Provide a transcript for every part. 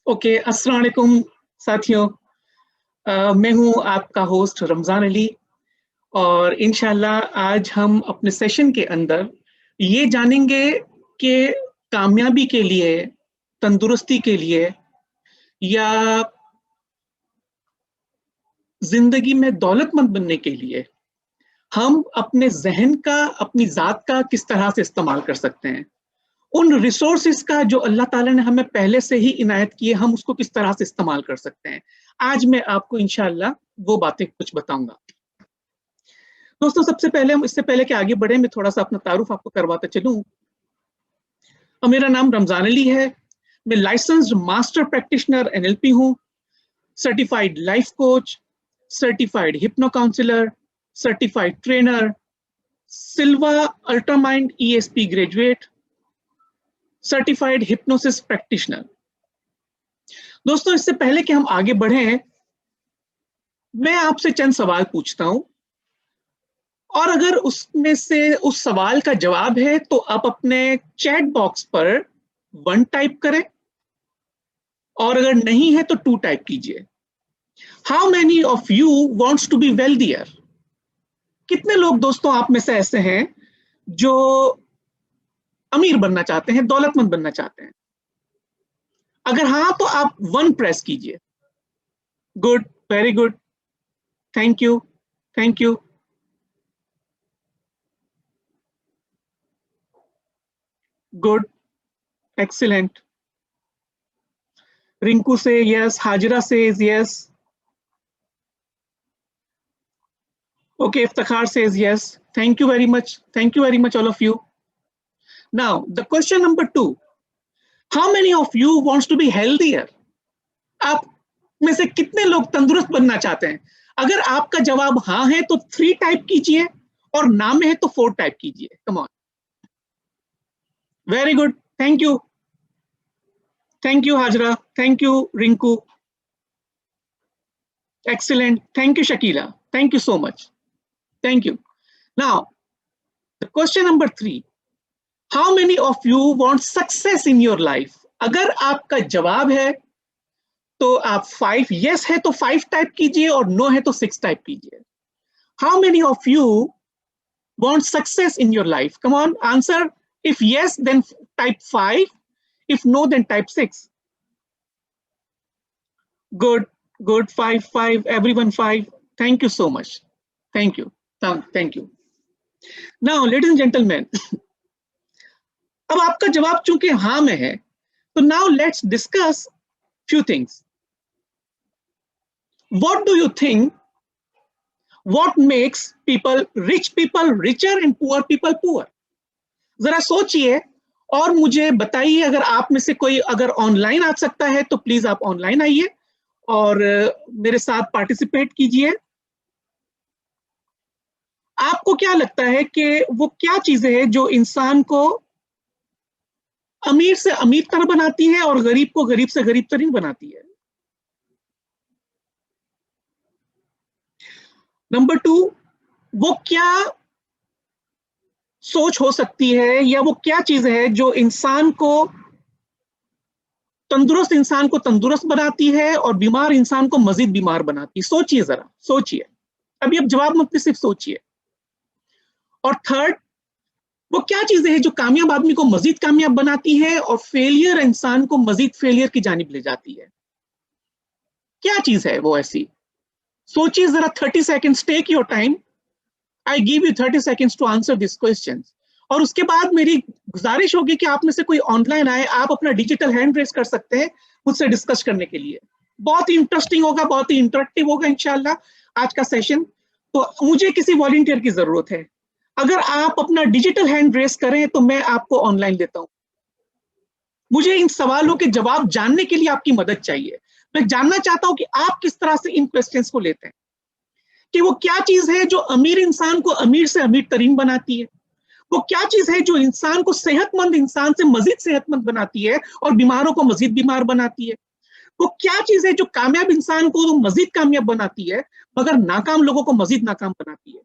Okay, अस्सलाम वालेकुम साथियों। मैं हूं आपका होस्ट रमज़ान अली और इंशाल्लाह आज हम अपने सेशन के अंदर ये जानेंगे कि कामयाबी के लिए, तंदुरुस्ती के लिए या जिंदगी में दौलतमंद बनने के लिए हम अपने जहन का, अपनी जात का किस तरह से इस्तेमाल कर सकते हैं। उन रिसोर्सेस का जो अल्लाह ताला ने हमें पहले से ही इनायत किए, हम उसको किस तरह से इस्तेमाल कर सकते हैं। आज मैं आपको इंशाल्लाह वो बातें कुछ बताऊंगा। दोस्तों, सबसे पहले हम इससे पहले कि आगे बढ़े, मैं थोड़ा सा अपना तारुफ आपको करवाता चलूं। और मेरा नाम रमजान अली है। मैं लाइसेंस्ड मास्टर प्रैक्टिशनर एनएलपी हूं, certified life coach, certified hypno counsellor, certified trainer, Silva ultramind ESP graduate, certified hypnosis practitioner. दोस्तों, इससे पहले कि हम आगे बढ़ें, मैं आपसे चंद सवाल पूछता हूं और अगर उसमें से उस सवाल का जवाब है तो आप अपने चैट बॉक्स पर 1 टाइप करें और अगर नहीं है तो 2 टाइप कीजिए। How many of you wants to be wealthier? कितने लोग दोस्तों आप में से ऐसे हैं जो अमीर बनना चाहते हैं, दौलतमंद बनना चाहते हैं? अगर हाँ तो आप 1 प्रेस कीजिए। Good, very good, thank you, thank you. Good, excellent. Rinku say yes. Hajra says yes. Okay, Iftakhar says yes. Thank you very much. Thank you very much, all of you. Now, the question number 2. How many of you wants to be healthier? आप में से कितने लोग तंदुरुस्त बनना चाहते हैं? अगर आपका जवाब हाँ है तो 3 टाइप कीजिए और ना में है तो 4 टाइप कीजिए। Come on. Very good. Thank you. Thank you, Hajra. Thank you, Rinku. Excellent. Thank you, Shakila. Thank you so much. Thank you. Now, the question number 3. How many of you want success in your life? अगर आपका जवाब है तो आप 5 yes है तो 5 type कीजिए और no है तो 6 टाइप कीजिए। How many of you want success in your life? Come on, answer. If yes, then type 5. If no, then type 6. Good, good. 5, 5. Everyone 5. Thank you so much. Thank you. Thank you. Now, ladies and gentlemen, अब आपका जवाब चूंकि हाँ में है, तो now let's discuss few things. What do you think? What makes rich people richer and poor people poor? जरा सोचिए और मुझे बताइए। अगर आप में से कोई अगर ऑनलाइन आ सकता है तो प्लीज आप ऑनलाइन आइए और मेरे साथ पार्टिसिपेट कीजिए। आपको क्या लगता है कि वो क्या चीजें हैं जो इंसान को अमीर से अमीर तरह बनाती है और गरीब को गरीब से गरीब तरह बनाती है? नंबर 2, वो क्या सोच हो सकती है या वो क्या चीज है जो इंसान को तंदुरुस्त बनाती है और बीमार इंसान को मजीद बीमार बनाती है? सोचिए, जरा सोचिए। अभी अब जवाब मत, सिर्फ सोचिए। और थर्ड, वो क्या चीजें हैं जो कामयाब आदमी को मजीद कामयाब बनाती है और फेलियर इंसान को मजीद फेलियर की जानिब ले जाती है? क्या चीज है वो ऐसी? सोचिए जरा। 30 seconds, take your time. I give you 30 seconds to answer this question. और उसके बाद मेरी गुजारिश होगी कि आप में से कोई ऑनलाइन आए, आप अपना डिजिटल हैंड रेस कर सकते हैं मुझसे डिस्कस करने के लिए। बहुत ही इंटरेस्टिंग होगा, बहुत ही इंटरेक्टिव होगा इंशाल्लाह आज का सेशन। तो मुझे किसी वॉलंटियर की जरूरत है। अगर आप अपना डिजिटल हैंड रेस करें तो मैं आपको ऑनलाइन लेता हूं। मुझे इन सवालों के जवाब जानने के लिए आपकी मदद चाहिए। मैं जानना चाहता हूं कि आप किस तरह से इन क्वेश्चंस को लेते हैं, कि वो क्या चीज है जो अमीर इंसान को अमीर से अमीर तरीन बनाती है, वो क्या चीज है जो इंसान को सेहतमंद इंसान से मजीद सेहतमंद बनाती है और बीमारों को मजीद बीमार बनाती है, वो क्या चीज है जो कामयाब इंसान को तो मजीद कामयाब बनाती है मगर नाकाम लोगों को मजीद नाकाम बनाती है।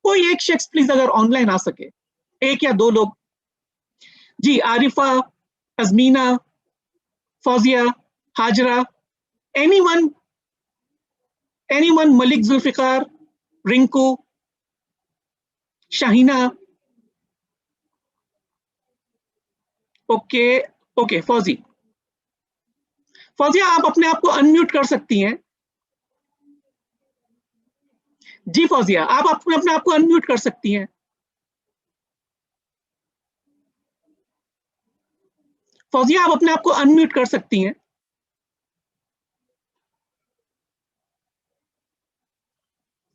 कोई एक शख्स प्लीज अगर ऑनलाइन आ सके, 1 या 2 लोग। जी, Arifa, Ajmina, Fauzia, Hajra, anyone, Malik Zulfiqar, Rinku, Shahina, okay okay, Fauzia आप अपने आप को अनम्यूट कर सकती हैं। जी फौजिया, आप अपने आप को अनम्यूट कर सकती हैं। फौजिया आप अपने आप को अनम्यूट कर सकती हैं।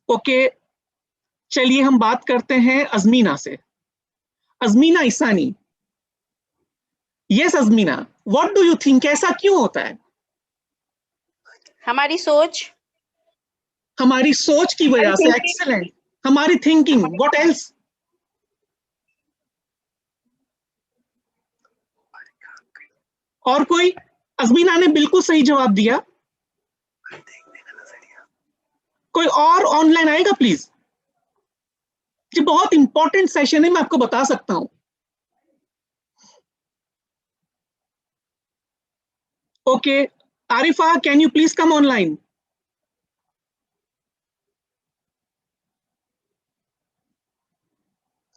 ओके, चलिए हम बात करते हैं अजमीना से। Ajmina Isani, yes Ajmina, what do you think, ऐसा क्यों होता है? हमारी सोच, हमारी सोच की वजह से। एक्सीलेंट, हमारी थिंकिंग, व्हाट एल्स? और कोई? अजमीना ने बिल्कुल सही जवाब दिया। कोई और ऑनलाइन आएगा प्लीज? ये बहुत इंपॉर्टेंट सेशन है, मैं आपको बता सकता हूं। Okay, Arifa can you please come online?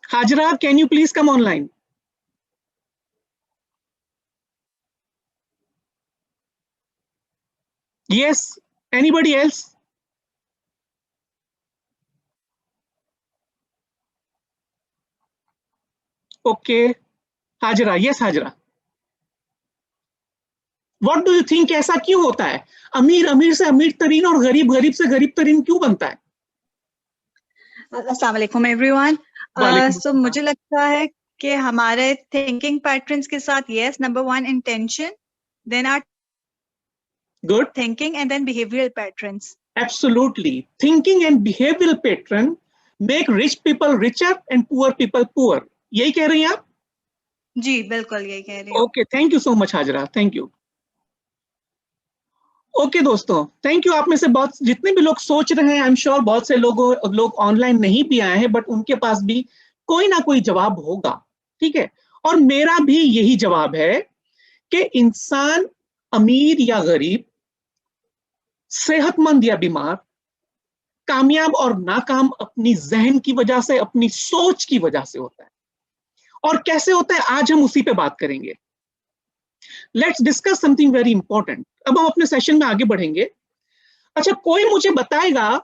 Hajra can you please come online? Yes, anybody else? Okay, Hajra, yes Hajra, what do you think, ऐसा क्यों होता है? अमीर अमीर से अमीर तरीन और गरीब गरीब से गरीब तरीन क्यों बनता है? अस्सलाम वालेकुम एवरीवन। सो मुझे लगता है कि हमारे थिंकिंग पैटर्न्स के साथ yes, number 1 intention, then are good, thinking and then behavioural patterns. Absolutely, thinking and behavioural pattern make rich people richer and poor people poor, यही कह रही हैं आप? जी बिल्कुल यही कह रही हूँ। Okay, thank you so much Hajra, thank you. Okay दोस्तों, थैंक यू। आप में से बहुत जितने भी लोग सोच रहे हैं, आई एम श्योर बहुत से लोग ऑनलाइन नहीं भी आए हैं, बट उनके पास भी कोई ना कोई जवाब होगा, ठीक है? और मेरा भी यही जवाब है कि इंसान अमीर या गरीब, सेहतमंद या बीमार, कामयाब और नाकाम अपनी जहन की वजह से, अपनी सोच की वजह से होता है। और कैसे होता है, आज हम उसी पे बात करेंगे। Let's discuss something very important. अब हम अपने सेशन में आगे बढ़ेंगे। अच्छा, कोई मुझे बताएगा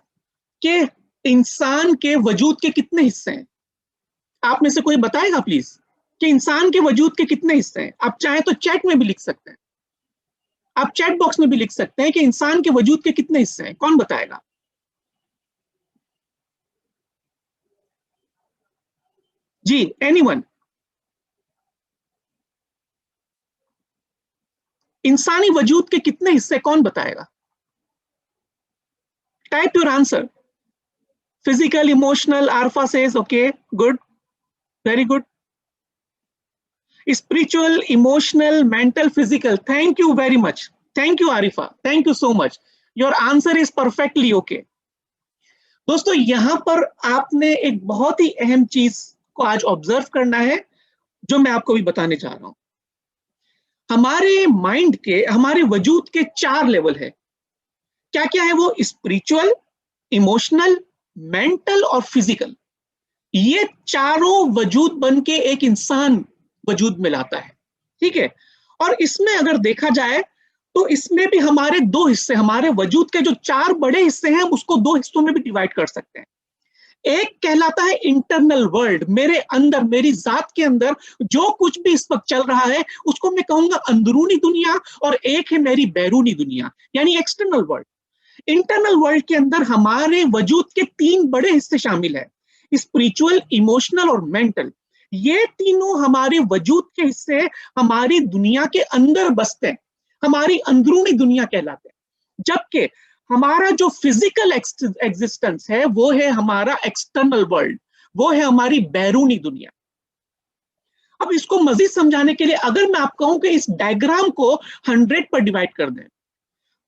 कि इंसान के वजूद के कितने हिस्से हैं? आप में से कोई बताएगा प्लीज कि इंसान के वजूद के कितने हिस्से हैं? आप चाहे तो चैट में भी लिख सकते हैं, आप चैट बॉक्स में भी लिख सकते हैं कि इंसान के वजूद के कितने हिस्से हैं। कौन बताएगा? जी, एनीवन? इंसानी वजूद के कितने हिस्से, कौन बताएगा? Type your answer. Physical, emotional, Arfa says okay, good, very good. Spiritual, emotional, mental, physical, thank you very much, thank you Arifa, thank you so much, your answer is perfectly okay. दोस्तों, यहां पर आपने एक बहुत ही अहम चीज को आज ऑब्जर्व करना है, जो मैं आपको भी बताने जा रहा हूं। हमारे माइंड के, हमारे वजूद के 4 लेवल है। क्या क्या है वो? स्पिरिचुअल, इमोशनल, मेंटल और फिजिकल। ये चारों वजूद बन के एक इंसान वजूद में लाता है, ठीक है? और इसमें अगर देखा जाए तो इसमें भी हमारे 2 हिस्से, हमारे वजूद के जो 4 बड़े हिस्से हैं, उसको 2 हिस्सों में भी डिवाइड कर सकते हैं। एक कहलाता है इंटरनल वर्ल्ड, मेरे अंदर, मेरी जात के अंदर जो कुछ भी इस वक्त चल रहा है, उसको मैं कहूंगा अंदरूनी दुनिया। और एक है मेरी बैरूनी दुनिया, यानी एक्सटर्नल वर्ल्ड। इंटरनल वर्ल्ड के अंदर हमारे वजूद के 3 बड़े हिस्से शामिल है, स्पिरिचुअल, इमोशनल और मेंटल। ये तीनों हमारे वजूद के हिस्से हमारी दुनिया के अंदर बसते हैं, हमारी अंदरूनी दुनिया कहलाते हैं। जबकि हमारा जो फिजिकल एग्जिस्टेंस है, वो है हमारा एक्सटर्नल वर्ल्ड, वो है हमारी बैरूनी दुनिया। अब इसको मजीद समझाने के लिए अगर मैं आपको कहूं कि इस डायग्राम को 100 पर डिवाइड कर दें,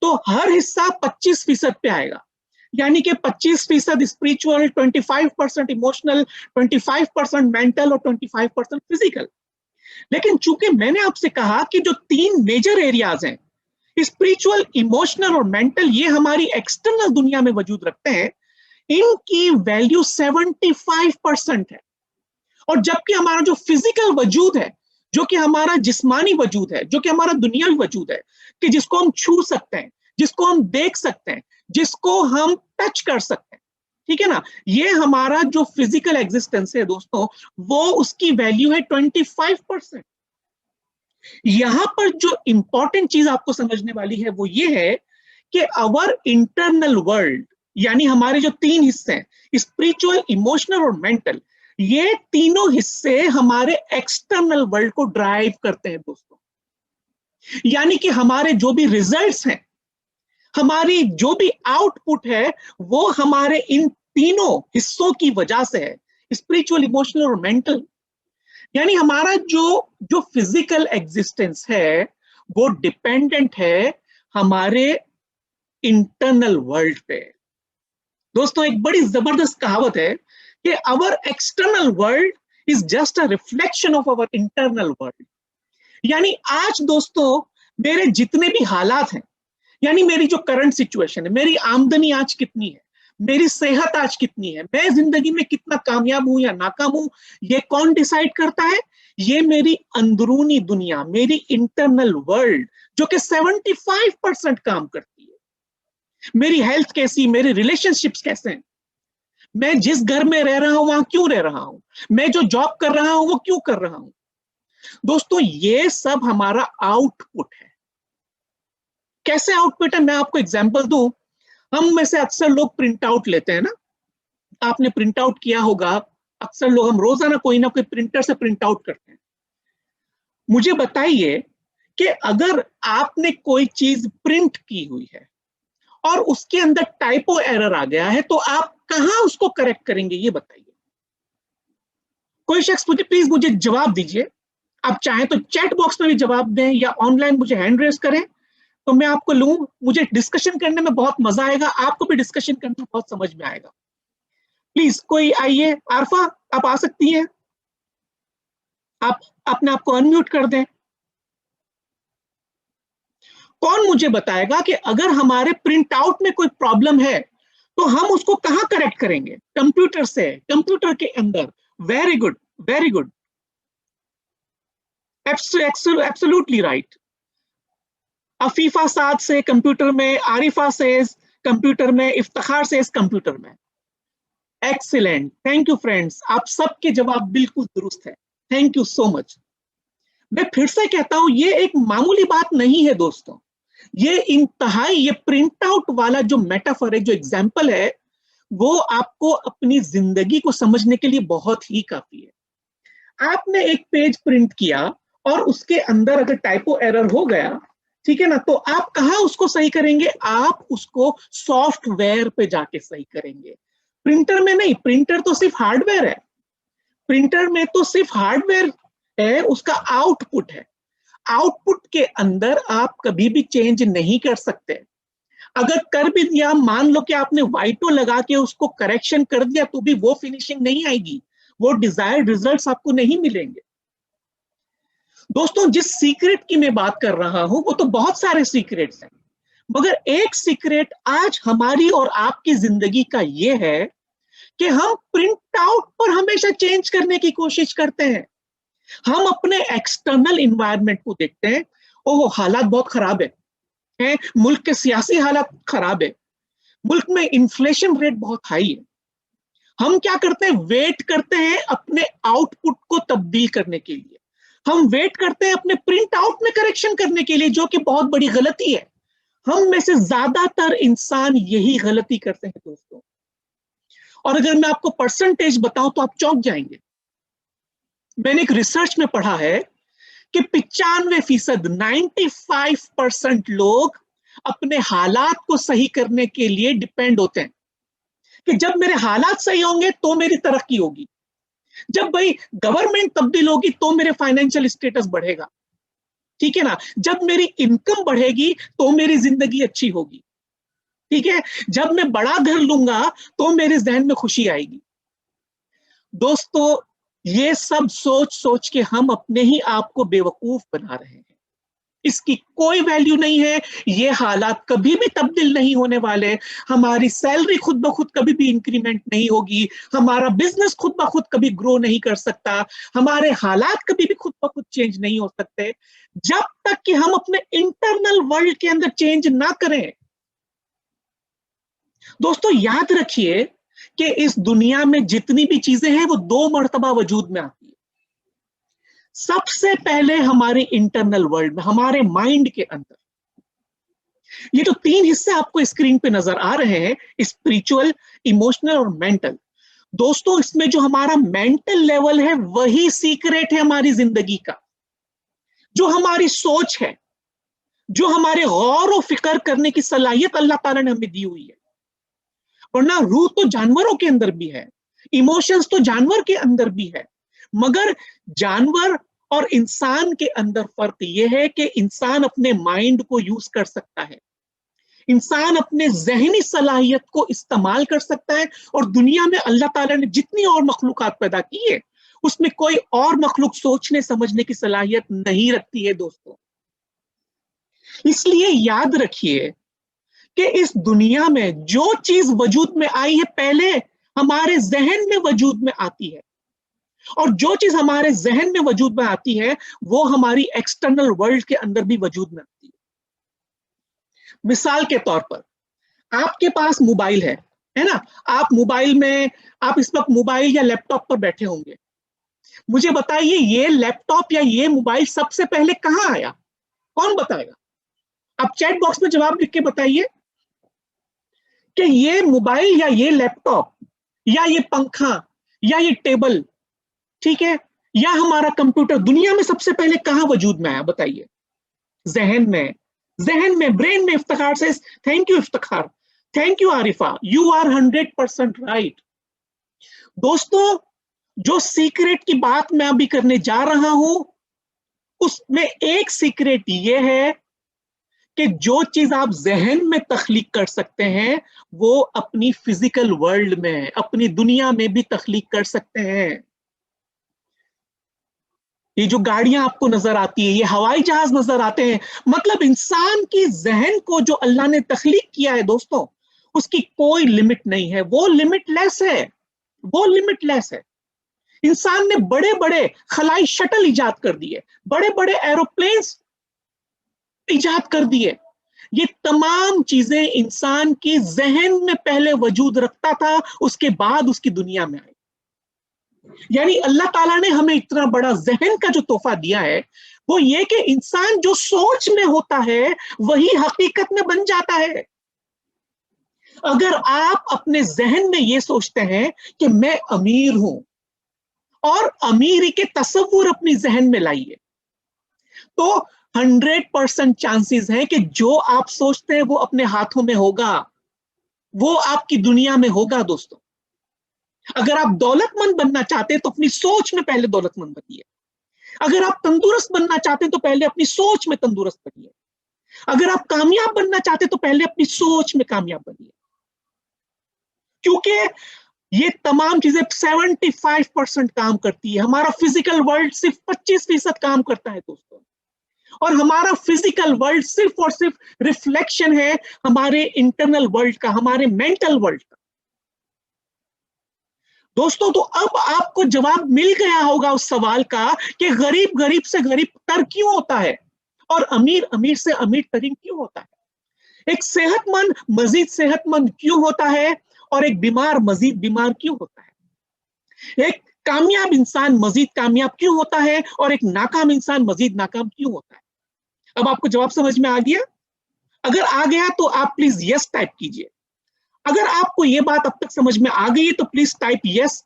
तो हर हिस्सा 25% पे आएगा, यानी कि 25% स्पिरिचुअल, 25% इमोशनल, 25% मेंटल और 25% फिजिकल। लेकिन चूंकि मैंने आपसे कहा कि जो 3 मेजर एरियाज हैं, स्पिरिचुअल, इमोशनल और मेंटल, ये हमारी एक्सटर्नल दुनिया में वजूद रखते हैं, इनकी वैल्यू 75% है। और जबकि हमारा जो फिजिकल वजूद है, जो कि हमारा जिस्मानी वजूद है, जो कि हमारा दुनियावी वजूद है, कि जिसको हम छू सकते हैं, जिसको हम देख सकते हैं, जिसको हम टच कर सकते हैं, ठीक है ना, ये हमारा जो फिजिकल एग्जिस्टेंस है दोस्तों, वो उसकी वैल्यू है 25%। यहां पर जो इंपॉर्टेंट चीज आपको समझने वाली है वो ये है कि अवर इंटरनल वर्ल्ड, यानी हमारे जो तीन हिस्से हैं, स्पिरिचुअल, इमोशनल और मेंटल, ये तीनों हिस्से हमारे एक्सटर्नल वर्ल्ड को ड्राइव करते हैं दोस्तों। यानी कि हमारे जो भी रिजल्ट्स हैं, हमारी जो भी आउटपुट है, वो हमारे इन तीनों हिस्सों की वजह से है, स्पिरिचुअल, इमोशनल और मेंटल। यानी हमारा जो जो फिजिकल एग्जिस्टेंस है वो डिपेंडेंट है हमारे इंटरनल वर्ल्ड पे। दोस्तों, एक बड़ी जबरदस्त कहावत है कि our external world is just a reflection of our internal world. यानी आज दोस्तों मेरे जितने भी हालात हैं, यानी मेरी जो करंट सिचुएशन है, मेरी आमदनी आज कितनी है, मेरी सेहत आज कितनी है, मैं जिंदगी में कितना कामयाब हूं या नाकाम हूं, ये कौन डिसाइड करता है? ये मेरी अंदरूनी दुनिया, मेरी इंटरनल वर्ल्ड, जो कि 75% काम करती है। मेरी हेल्थ कैसी, मेरे रिलेशनशिप्स कैसे हैं, मैं जिस घर में रह रहा हूं वहां क्यों रह रहा हूं, मैं जो जॉब कर रहा हूं वो क्यों कर रहा हूं। दोस्तों, ये सब हमारा आउटपुट है। कैसे आउटपुट है, मैं आपको एग्जांपल दूं। हम में से अक्सर लोग प्रिंट आउट लेते हैं ना, आपने प्रिंट आउट किया होगा, अक्सर लोग, हम रोजाना कोई ना कोई प्रिंटर से प्रिंट आउट करते हैं। मुझे बताइए कि अगर आपने कोई चीज प्रिंट की हुई है और उसके अंदर टाइपो एरर आ गया है, तो आप कहां उसको करेक्ट करेंगे, ये बताइए। कोई शख्स मुझे प्लीज मुझे जवाब दीजिए। आप चाहें तो चैट बॉक्स में भी जवाब दें या ऑनलाइन मुझे हैंड रेज करें, तो मैं आपको लूं। मुझे डिस्कशन करने में बहुत मजा आएगा, आपको भी डिस्कशन करना बहुत समझ में आएगा। प्लीज कोई आइए। आरफा, आप आ सकती हैं, आप अपने आप को अनम्यूट कर दें। कौन मुझे बताएगा कि अगर हमारे प्रिंट आउट में कोई प्रॉब्लम है तो हम उसको कहां करेक्ट करेंगे? कंप्यूटर से, कंप्यूटर के अंदर। Very good, very good, absolutely right. Afifa Saad से कंप्यूटर में, आरिफा से कंप्यूटर में, इफ्तिखार से कंप्यूटर में। एक्सीलेंट, थैंक यू फ्रेंड्स, आप सबके जवाब बिल्कुल दुरुस्त है। Thank you so much. मैं फिर से कहता हूं, ये एक मामूली बात नहीं है दोस्तों, ये इंतहाई, ये प्रिंट आउट वाला जो मेटाफर है, जो एग्जाम्पल है, वो आपको अपनी जिंदगी को समझने के लिए बहुत ही काफी है। आपने एक पेज प्रिंट किया और उसके अंदर अगर टाइपो एरर हो गया, ठीक है ना, तो आप कहां उसको सही करेंगे? आप उसको सॉफ्टवेयर पे जाके सही करेंगे, प्रिंटर में नहीं। प्रिंटर तो सिर्फ हार्डवेयर है, प्रिंटर में तो सिर्फ हार्डवेयर है, उसका आउटपुट है। आउटपुट के अंदर आप कभी भी चेंज नहीं कर सकते। अगर कर भी दिया, मान लो कि आपने वाइटो लगा के उसको करेक्शन कर दिया, तो भी वो फिनिशिंग नहीं आएगी, वो डिजायर्ड रिजल्ट्स आपको नहीं मिलेंगे। दोस्तों, जिस सीक्रेट की मैं बात कर रहा हूं वो तो बहुत सारे सीक्रेट्स हैं, मगर एक सीक्रेट आज हमारी और आपकी जिंदगी का ये है कि हम प्रिंट आउट पर हमेशा चेंज करने की कोशिश करते हैं। हम अपने एक्सटर्नल इन्वायरमेंट को देखते हैं, ओह हालात बहुत खराब है, मुल्क के सियासी हालात खराब है, मुल्क में इन्फ्लेशन रेट बहुत हाई है। हम क्या करते हैं? वेट करते हैं अपने आउटपुट को तब्दील करने के लिए, हम वेट करते हैं अपने प्रिंट आउट में करेक्शन करने के लिए, जो कि बहुत बड़ी गलती है। हम में से ज्यादातर इंसान यही गलती करते हैं दोस्तों। और अगर मैं आपको परसेंटेज बताऊं तो आप चौंक जाएंगे। मैंने एक रिसर्च में पढ़ा है कि 95%, 95% लोग अपने हालात को सही करने के लिए डिपेंड होते हैं कि जब मेरे हालात सही होंगे तो मेरी तरक्की होगी, जब भाई गवर्नमेंट तब्दील होगी तो मेरे फाइनेंशियल स्टेटस बढ़ेगा, ठीक है ना, जब मेरी इनकम बढ़ेगी तो मेरी जिंदगी अच्छी होगी, ठीक है, जब मैं बड़ा घर लूंगा तो मेरे जहन में खुशी आएगी। दोस्तों, ये सब सोच सोच के हम अपने ही आप को बेवकूफ बना रहे हैं। इसकी कोई वैल्यू नहीं है। ये हालात कभी भी तब्दील नहीं होने वाले। हमारी सैलरी खुद ब खुद कभी भी इंक्रीमेंट नहीं होगी, हमारा बिजनेस खुद ब खुद कभी ग्रो नहीं कर सकता, हमारे हालात कभी भी खुद ब खुद चेंज नहीं हो सकते जब तक कि हम अपने इंटरनल वर्ल्ड के अंदर चेंज ना करें। दोस्तों याद रखिए कि इस दुनिया में जितनी भी चीजें हैं वो दो मर्तबा वजूद में आती है। सबसे पहले हमारे इंटरनल वर्ल्ड में, हमारे माइंड के अंदर। ये जो तीन हिस्से आपको स्क्रीन पे नजर आ रहे हैं, स्पिरिचुअल, इमोशनल और मेंटल, दोस्तों इसमें जो हमारा मेंटल लेवल है वही सीक्रेट है हमारी जिंदगी का। जो हमारी सोच है, जो हमारे गौर और फिक्र करने की सलाहियत अल्लाह ताला ने हमें दी हुई है। वरना रूह तो जानवरों के अंदर भी है, इमोशंस तो जानवर के अंदर भी है, मगर जानवर और इंसान के अंदर फर्क यह है कि इंसान अपने माइंड को यूज कर सकता है, इंसान अपने जहनी सलाहियत को इस्तेमाल कर सकता है। और दुनिया में अल्लाह ताला ने जितनी और मखलूकात पैदा की है उसमें कोई और मखलूक सोचने समझने की सलाहियत नहीं रखती है दोस्तों। इसलिए याद रखिए कि इस दुनिया में जो चीज वजूद में आई है पहले हमारे जहन में वजूद में आती है, और जो चीज हमारे जहन में वजूद में आती है वो हमारी एक्सटर्नल वर्ल्ड के अंदर भी वजूद में आती है। मिसाल के तौर पर आपके पास मोबाइल है ना, आप मोबाइल में, आप इस वक्त मोबाइल या लैपटॉप पर बैठे होंगे। मुझे बताइए ये लैपटॉप या ये मोबाइल सबसे पहले कहां आया? कौन बताएगा? आप चैट बॉक्स में जवाब लिख के बताइए कि ये मोबाइल या ये लैपटॉप या ये पंखा या ये टेबल, ठीक है, या हमारा कंप्यूटर दुनिया में सबसे पहले कहां वजूद में आया? बताइए। जहन में, जहन में, ब्रेन में। इफ्तिखार से thank you Iftikhar, thank you Arifa, you are 100% right. दोस्तों जो सीक्रेट की बात मैं अभी करने जा रहा हूं उसमें एक सीक्रेट ये है कि जो चीज आप जहन में तख्लीक कर सकते हैं वो अपनी फिजिकल वर्ल्ड में, अपनी दुनिया में भी तख्लीक कर सकते हैं। ये जो गाड़ियां आपको नजर आती है, ये हवाई जहाज नजर आते हैं, मतलब इंसान की जहन को जो अल्लाह ने तख्लीक किया है दोस्तों, उसकी कोई लिमिट नहीं है, वो लिमिटलेस है, वो लिमिटलेस है। इंसान ने बड़े बड़े खलाई शटल इजाद कर दिए, बड़े बड़े एरोप्लेन्स इजाद कर दिए। ये तमाम चीजें इंसान की जहन में पहले वजूद रखता था, उसके बाद उसकी दुनिया में आई। यानी अल्लाह ताला ने हमें इतना बड़ा जहन का जो तोहफा दिया है वो ये कि इंसान जो सोच में होता है वही हकीकत में बन जाता है। अगर आप अपने जहन में ये सोचते हैं कि मैं अमीर हूं और अमीरी के तस्वुर अपनी जहन में लाइए, तो 100% चांसेस है कि जो आप सोचते हैं वो अपने हाथों में होगा, वो आपकी दुनिया में होगा दोस्तों। अगर आप दौलतमंद बनना चाहते हैं तो अपनी सोच में पहले दौलतमंद बनिए। अगर आप तंदुरुस्त बनना चाहते हैं तो पहले अपनी सोच में तंदुरुस्त बनिए। अगर आप कामयाब बनना चाहते हैं तो पहले अपनी सोच में कामयाब बनिए। क्योंकि ये तमाम चीजें 75% काम करती है, हमारा फिजिकल वर्ल्ड सिर्फ 25% काम करता है दोस्तों। और हमारा फिजिकल वर्ल्ड सिर्फ और सिर्फ रिफ्लेक्शन है हमारे इंटरनल वर्ल्ड का, हमारे मेंटल वर्ल्ड का। दोस्तों तो अब आपको जवाब मिल गया होगा उस सवाल का कि गरीब गरीब से गरीब तर क्यों होता है और अमीर अमीर से अमीर तरीन क्यों होता है। एक सेहतमंद मजीद सेहतमंद क्यों होता है और एक बीमार मजीद बीमार क्यों होता है। एक कामयाब इंसान मजीद कामयाब क्यों होता है और एक नाकाम इंसान मजीद नाकाम क्यों होता है। अब आपको जवाब समझ में आ गया? अगर आ गया तो आप प्लीज यस टाइप कीजिए। अगर आपको यह बात अब तक समझ में आ गई तो please type yes.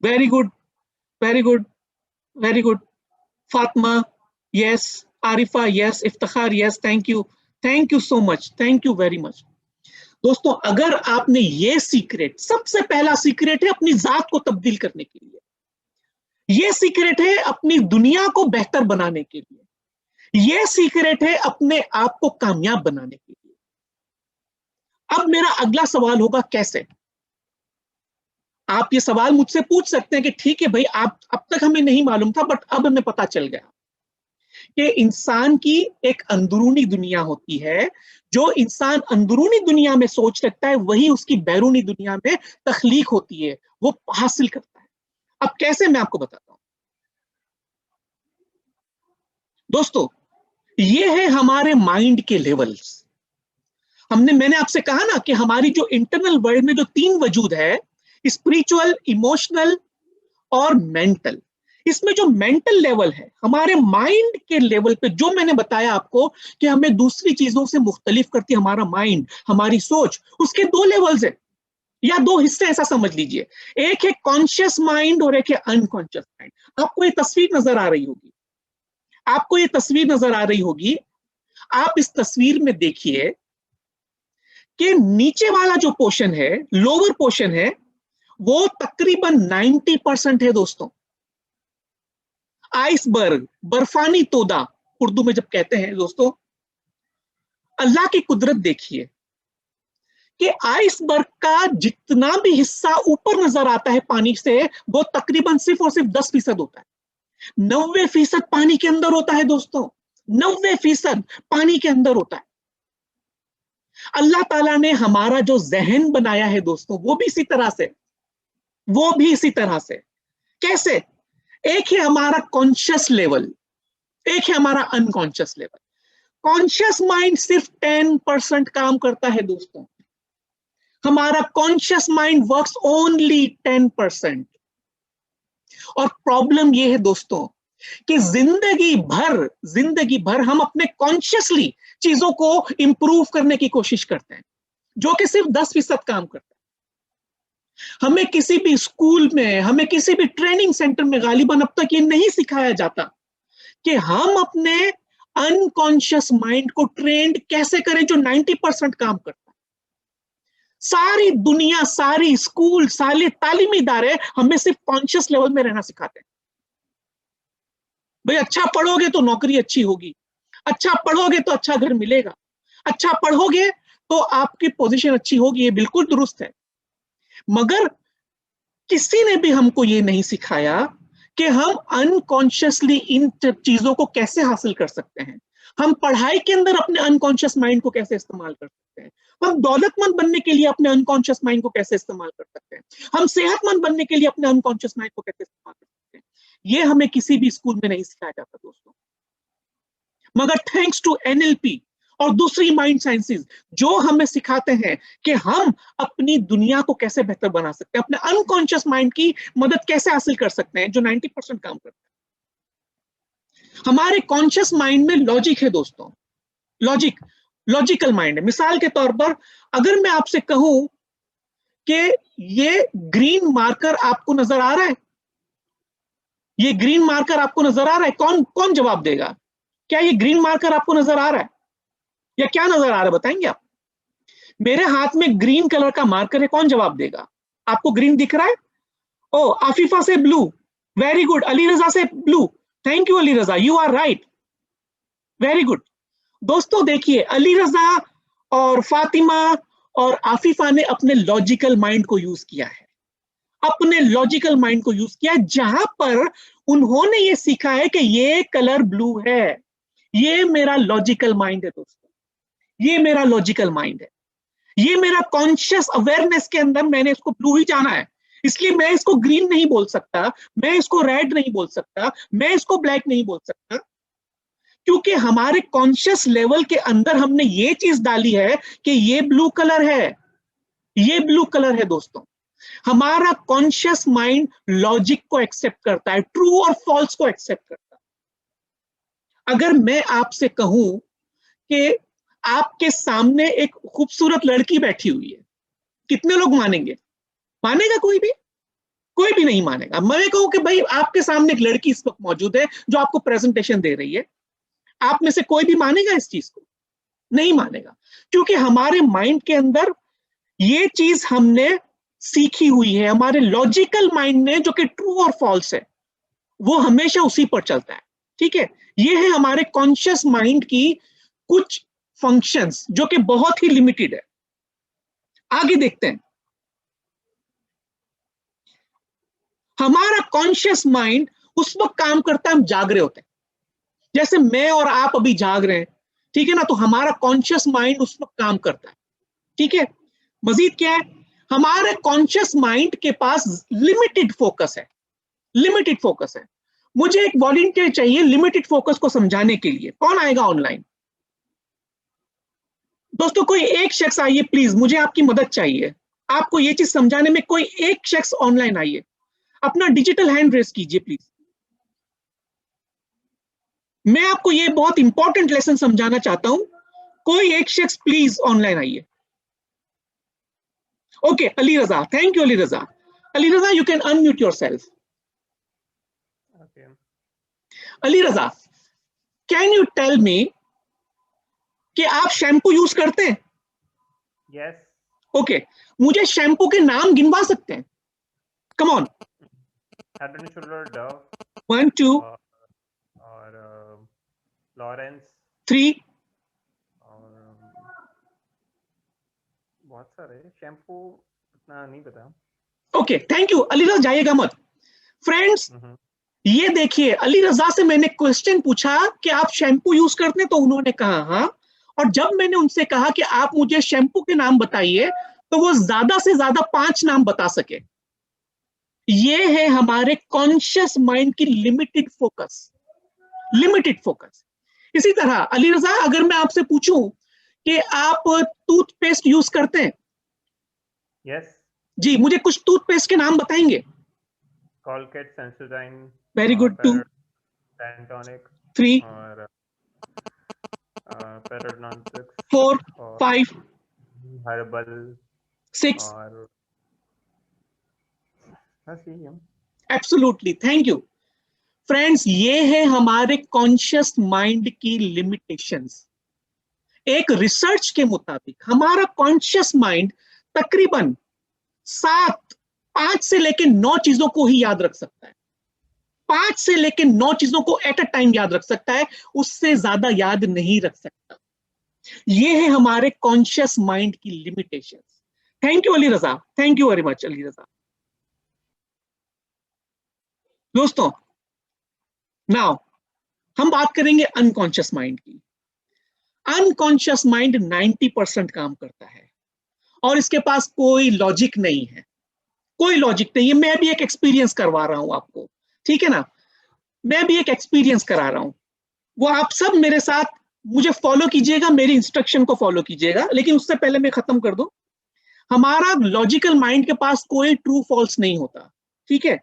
Very good, very good, very good. Fatima yes, Arifa yes, Iftikhar yes, thank you so much, thank you very much. दोस्तों अगर आपने ये सीक्रेट, सबसे पहला सीक्रेट है अपनी जात को तब्दील करने के लिए, ये सीक्रेट है अपनी दुनिया को बेहतर बनाने के लिए, ये सीक्रेट है अपने आप को कामयाब बनाने के लिए। अब मेरा अगला सवाल होगा कैसे। आप ये सवाल मुझसे पूछ सकते हैं कि ठीक है भाई, आप अब तक हमें नहीं मालूम था बट अब हमें पता चल गया। कि इंसान की एक अंदरूनी दुनिया होती है, जो इंसान अंदरूनी दुनिया में सोच रखता है वही उसकी बैरूनी दुनिया में तख्लीक होती है, वो हासिल करता है। अब कैसे, मैं आपको बताता हूं दोस्तों। ये है हमारे माइंड के लेवल्स। मैंने आपसे कहा ना कि हमारी जो इंटरनल वर्ल्ड में जो तीन वजूद है, स्पिरिचुअल, इमोशनल और मेंटल। इसमें जो मेंटल लेवल है, हमारे माइंड के लेवल पे, जो मैंने बताया आपको कि हमें दूसरी चीजों से मुख्तलिफ करती है हमारा माइंड, हमारी सोच, उसके दो लेवल्स है या दो हिस्से, ऐसा समझ लीजिए। एक है कॉन्शियस माइंड और एक है अनकॉन्शियस माइंड। आपको ये तस्वीर नजर आ रही होगी, आपको ये तस्वीर नजर आ रही होगी। आप इस तस्वीर में देखिए कि नीचे वाला जो पोर्शन है, लोअर पोर्शन है, वो तकरीबन 90% है दोस्तों। आइसबर्ग, बर्फानी तोदा उर्दू में जब कहते हैं दोस्तों, अल्लाह की कुदरत देखिए कि आइसबर्ग का जितना भी हिस्सा ऊपर नजर आता है पानी से, वो तकरीबन सिर्फ और सिर्फ 10% होता है। 90% पानी के अंदर होता है दोस्तों, 90% पानी के अंदर होता है। अल्लाह ताला ने हमारा जो जहन बनाया है दोस्तों, वो भी इसी तरह से, वो भी इसी तरह से। कैसे? एक है हमारा कॉन्शियस लेवल, एक है हमारा अनकॉन्शियस लेवल। कॉन्शियस माइंड सिर्फ 10% काम करता है दोस्तों। हमारा कॉन्शियस माइंड वर्क्स ओनली 10%। और प्रॉब्लम यह है दोस्तों कि जिंदगी भर हम अपने कॉन्शियसली चीजों को इंप्रूव करने की कोशिश करते हैं, जो कि सिर्फ 10% काम करता है। हमें किसी भी स्कूल में, हमें किसी भी ट्रेनिंग सेंटर में गालिबन अब तक ये नहीं सिखाया जाता कि हम अपने अनकॉन्शियस माइंड को ट्रेंड कैसे करें, जो 90% काम करता है। सारी दुनिया, सारी स्कूल, सारे तालीमी इदारे हमें सिर्फ कॉन्शियस लेवल में रहना सिखाते हैं। भाई अच्छा पढ़ोगे तो नौकरी अच्छी होगी, अच्छा पढ़ोगे तो अच्छा घर मिलेगा, अच्छा पढ़ोगे तो आपकी पोजीशन अच्छी होगी। ये बिल्कुल दुरुस्त है, मगर किसी ने भी हमको ये नहीं सिखाया कि हम अनकॉन्शियसली इन चीजों को कैसे हासिल कर सकते हैं। हम पढ़ाई के अंदर अपने अनकॉन्शियस माइंड को कैसे इस्तेमाल कर सकते हैं। हम दौलतमंद बनने के लिए अपने अनकॉन्शियस माइंड को कैसे इस्तेमाल कर सकते हैं। हम सेहतमंद बनने के लिए अपने अनकॉन्शियस माइंड को कैसे इस्तेमाल कर सकते हैं। ये हमें किसी भी स्कूल में नहीं सिखाया जाता दोस्तों। मगर थैंक्स टू एनएलपी और दूसरी माइंड साइंसेस, जो हमें सिखाते हैं कि हम अपनी दुनिया को कैसे बेहतर बना सकते हैं, अपने अनकॉन्शियस माइंड की मदद कैसे हासिल कर सकते हैं, जो 90% काम करता है। हमारे कॉन्शियस माइंड में लॉजिक है दोस्तों, लॉजिकल माइंड है। मिसाल के तौर पर अगर मैं आपसे कहूं कि ये ग्रीन मार्कर आपको नजर आ रहा है, ये ग्रीन मार्कर आपको नजर आ रहा है, कौन कौन जवाब देगा? क्या ये ग्रीन मार्कर आपको नजर आ रहा है या क्या नजर आ रहा है, बताएंगे आप? मेरे हाथ में ग्रीन कलर का मार्कर है, कौन जवाब देगा? आपको ग्रीन दिख रहा है? ओ, आफिफा से blue, very good. Ali Raza से blue, thank you Ali Raza, you are right, very good. दोस्तों देखिए, अली रजा और फातिमा और आफिफा ने अपने लॉजिकल माइंड को यूज किया है, अपने लॉजिकल माइंड को यूज किया, जहां पर उन्होंने ये सीखा है कि ये कलर ब्लू है। ये मेरा लॉजिकल माइंड है दोस्तों, ये मेरा लॉजिकल माइंड है। ये मेरा कॉन्शियस अवेयरनेस के अंदर मैंने इसको ब्लू ही जाना है, इसलिए मैं इसको ग्रीन नहीं बोल सकता, मैं इसको रेड नहीं बोल सकता, मैं इसको ब्लैक नहीं बोल सकता, क्योंकि हमारे कॉन्शियस लेवल के अंदर हमने ये चीज डाली है कि ये ब्लू कलर है, ये ब्लू कलर है दोस्तों। हमारा कॉन्शियस माइंड लॉजिक को एक्सेप्ट करता है, ट्रू और फॉल्स को एक्सेप्ट करता है। अगर मैं आपसे कहूं कि आपके सामने एक खूबसूरत लड़की बैठी हुई है, कितने लोग मानेंगे? मानेगा कोई भी? कोई भी नहीं मानेगा। मैं कहूं कि भाई आपके सामने एक लड़की इस वक्त मौजूद है जो आपको प्रेजेंटेशन दे रही है, आप में से कोई भी मानेगा इस चीज को? नहीं मानेगा, क्योंकि हमारे माइंड के अंदर ये चीज हमने सीखी हुई है। हमारे लॉजिकल माइंड ने, जो कि ट्रू और फॉल्स है, वो हमेशा उसी पर चलता है। ठीक है, ये है हमारे कॉन्शियस माइंड की कुछ फंक्शंस, जो कि बहुत ही लिमिटेड है। आगे देखते हैं। हमारा कॉन्शियस माइंड उस वक्त काम करता है हम जाग रहे होते हैं, जैसे मैं और आप अभी जाग रहे हैं, ठीक है ना, तो हमारा कॉन्शियस माइंड उस वक्त काम करता है, ठीक है। मजीद क्या है, हमारे कॉन्शियस माइंड के पास लिमिटेड फोकस है, लिमिटेड फोकस है। मुझे एक वॉलंटियर चाहिए लिमिटेड फोकस को समझाने के लिए, कौन आएगा ऑनलाइन? दोस्तों कोई एक शख्स आइए प्लीज, मुझे आपकी मदद चाहिए, आपको ये चीज समझाने में कोई एक शख्स ऑनलाइन आइए, अपना डिजिटल हैंड रेस कीजिए प्लीज। मैं आपको ये बहुत इंपॉर्टेंट लेसन समझाना चाहता हूं, कोई एक शख्स प्लीज ऑनलाइन आइए। Okay, Ali Raza, thank you Ali Raza. Ali Raza, you can unmute yourself. Ali Raza, can you tell me कि आप शैम्पू यूज करते हैं? यस। ओके, मुझे शैम्पू के नाम गिनवा सकते हैं? Come on. Head and shoulder, Dove, 1 2 और लॉरेंस, 3 और बहुत सारे शैम्पू, इतना नहीं पता। ओके, थैंक यू अली रजा, जाइएगा मत। फ्रेंड्स, ये देखिए, अली रजा से मैंने क्वेश्चन पूछा कि आप शैम्पू यूज करते हैं, तो उन्होंने कहा हाँ, और जब मैंने उनसे कहा कि आप मुझे शैम्पू के नाम बताइए, तो वो ज्यादा से ज्यादा 5 नाम बता सके। ये है हमारे कॉन्शियस माइंड की लिमिटेड फोकस, लिमिटेड फोकस। इसी तरह अली रजा, अगर मैं आपसे पूछूं कि आप टूथपेस्ट यूज करते हैं? यस। जी, मुझे कुछ टूथपेस्ट के नाम बताएंगे? Colgate, Sensodyne, very good, 2 paratonic, 3 और पैराडोन्टिक्स, 4 5 हर्बल, 6। और एब्सोल्युटली, थैंक यू। फ्रेंड्स, ये है हमारे कॉन्शियस माइंड की लिमिटेशंस। एक रिसर्च के मुताबिक हमारा कॉन्शियस माइंड तकरीबन 5 से लेकर 9 चीजों को ही याद रख सकता है। 5 से लेकर 9 चीजों को एट अ टाइम याद रख सकता है, उससे ज्यादा याद नहीं रख सकता। ये है हमारे कॉन्शियस माइंड की limitation. Thank you Ali Raza, thank you very much Ali Raza. दोस्तों, नाउ हम बात करेंगे अनकॉन्शियस माइंड की। अनकॉन्शियस माइंड 90% काम करता है और इसके पास कोई लॉजिक नहीं है, कोई लॉजिक नहीं है। मैं भी एक एक्सपीरियंस करवा रहा हूं आपको, ठीक है ना, मैं भी एक एक्सपीरियंस करा रहा हूं। वो आप सब मेरे साथ मुझे फॉलो कीजिएगा, मेरी इंस्ट्रक्शन को फॉलो कीजिएगा, लेकिन उससे पहले मैं खत्म कर दूं। हमारा लॉजिकल माइंड के पास कोई ट्रू फॉल्स नहीं होता, ठीक है।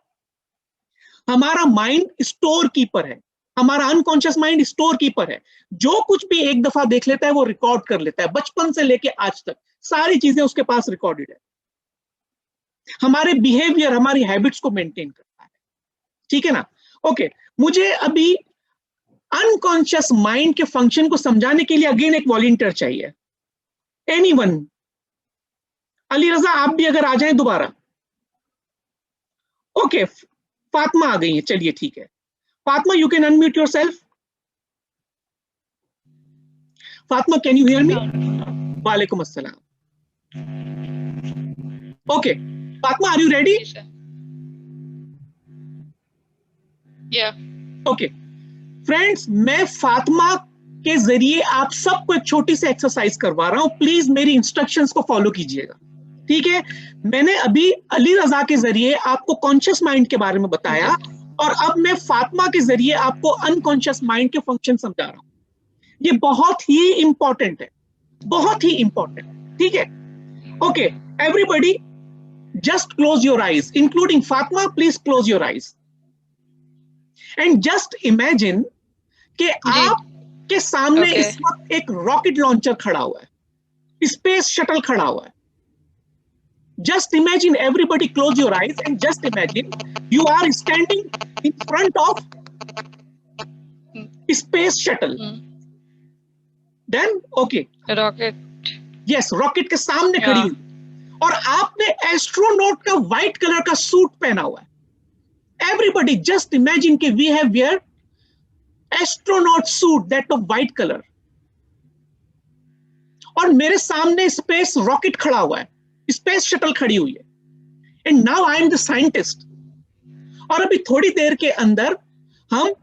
हमारा माइंड स्टोर कीपर है, हमारा अनकॉन्शियस माइंड स्टोर कीपर है। जो कुछ भी एक दफा देख लेता है वो रिकॉर्ड कर लेता है, बचपन से लेके आज तक सारी चीजें उसके पास रिकॉर्डेड है। हमारे बिहेवियर, हमारी हैबिट्स को मेंटेन करता है, ठीक है ना। ओके, मुझे अभी अनकॉन्शियस माइंड के फंक्शन को समझाने के लिए अगेन एक वॉलंटियर चाहिए। एनीवन? अली रजा, आप भी अगर आ जाएं दोबारा। ओके, फातिमा आ गई है, चलिए ठीक है। Fatima, you can unmute yourself. Fatima, can you hear me? वालेकुम अस्सलाम। Okay, Fatima, are you ready? Okay friends, मैं फातिमा के जरिए आप सबको एक छोटी सी एक्सरसाइज करवा रहा हूं, प्लीज मेरी इंस्ट्रक्शंस को फॉलो कीजिएगा, ठीक है। मैंने अभी अली रजा के जरिए आपको कॉन्शियस माइंड के बारे में बताया और अब मैं फातिमा के जरिए आपको अनकॉन्शियस माइंड के फंक्शन समझा रहा हूं। ये बहुत ही इंपॉर्टेंट है, बहुत ही इंपॉर्टेंट, ठीक है। Okay everybody, just close your eyes, including Fatima, please close your eyes and just imagine कि आपके सामने इस वक्त एक रॉकेट लॉन्चर खड़ा हुआ है, स्पेस शटल खड़ा हुआ है। Just imagine, everybody close your eyes and just imagine you are standing in front of space shuttle. Then okay, rocket, yes, rocket के सामने खड़ी हुई और आपने एस्ट्रोनॉट का व्हाइट कलर का सूट पहना हुआ है। Everybody just imagine कि we have wear astronaut suit that of white color और मेरे सामने स्पेस रॉकेट खड़ा हुआ है, स्पेस शटल खड़ी हुई है, and now I am the scientist. और अभी थोड़ी देर के अंदर हम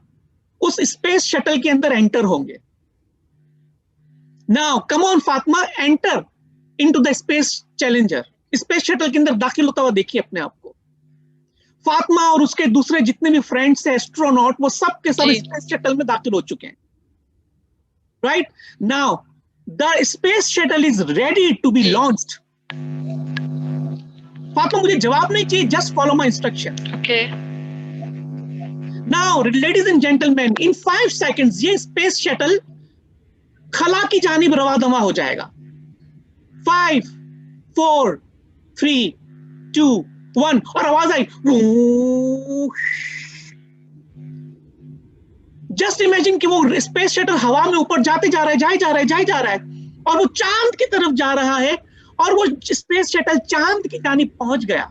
उस स्पेस शटल के अंदर एंटर होंगे। Now come on Fatima, enter into the space challenger. Space shuttle के अंदर दाखिल होता हुआ देखिए अपने आप को। फातिमा और उसके दूसरे जितने भी फ्रेंड्स हैं एस्ट्रोनॉट, वो सब के सब स्पेस शटल में दाखिल हो चुके हैं। Right now the space shuttle is ready to be launched. Fatima मुझे जवाब नहीं चाहिए, just follow my instruction. Okay. Now ladies and gentleman, in 5 seconds ये स्पेस शटल खला की जानिब रवा दवा हो जाएगा। 5 4 3 2 1 और आवाज आई। जस्ट इमेजिन कि वो स्पेस शटल हवा में ऊपर जाते जा रहा है, जाए जा रहा है और वो चांद की तरफ जा रहा है और वो स्पेस शटल चांद की जानिब पहुंच गया।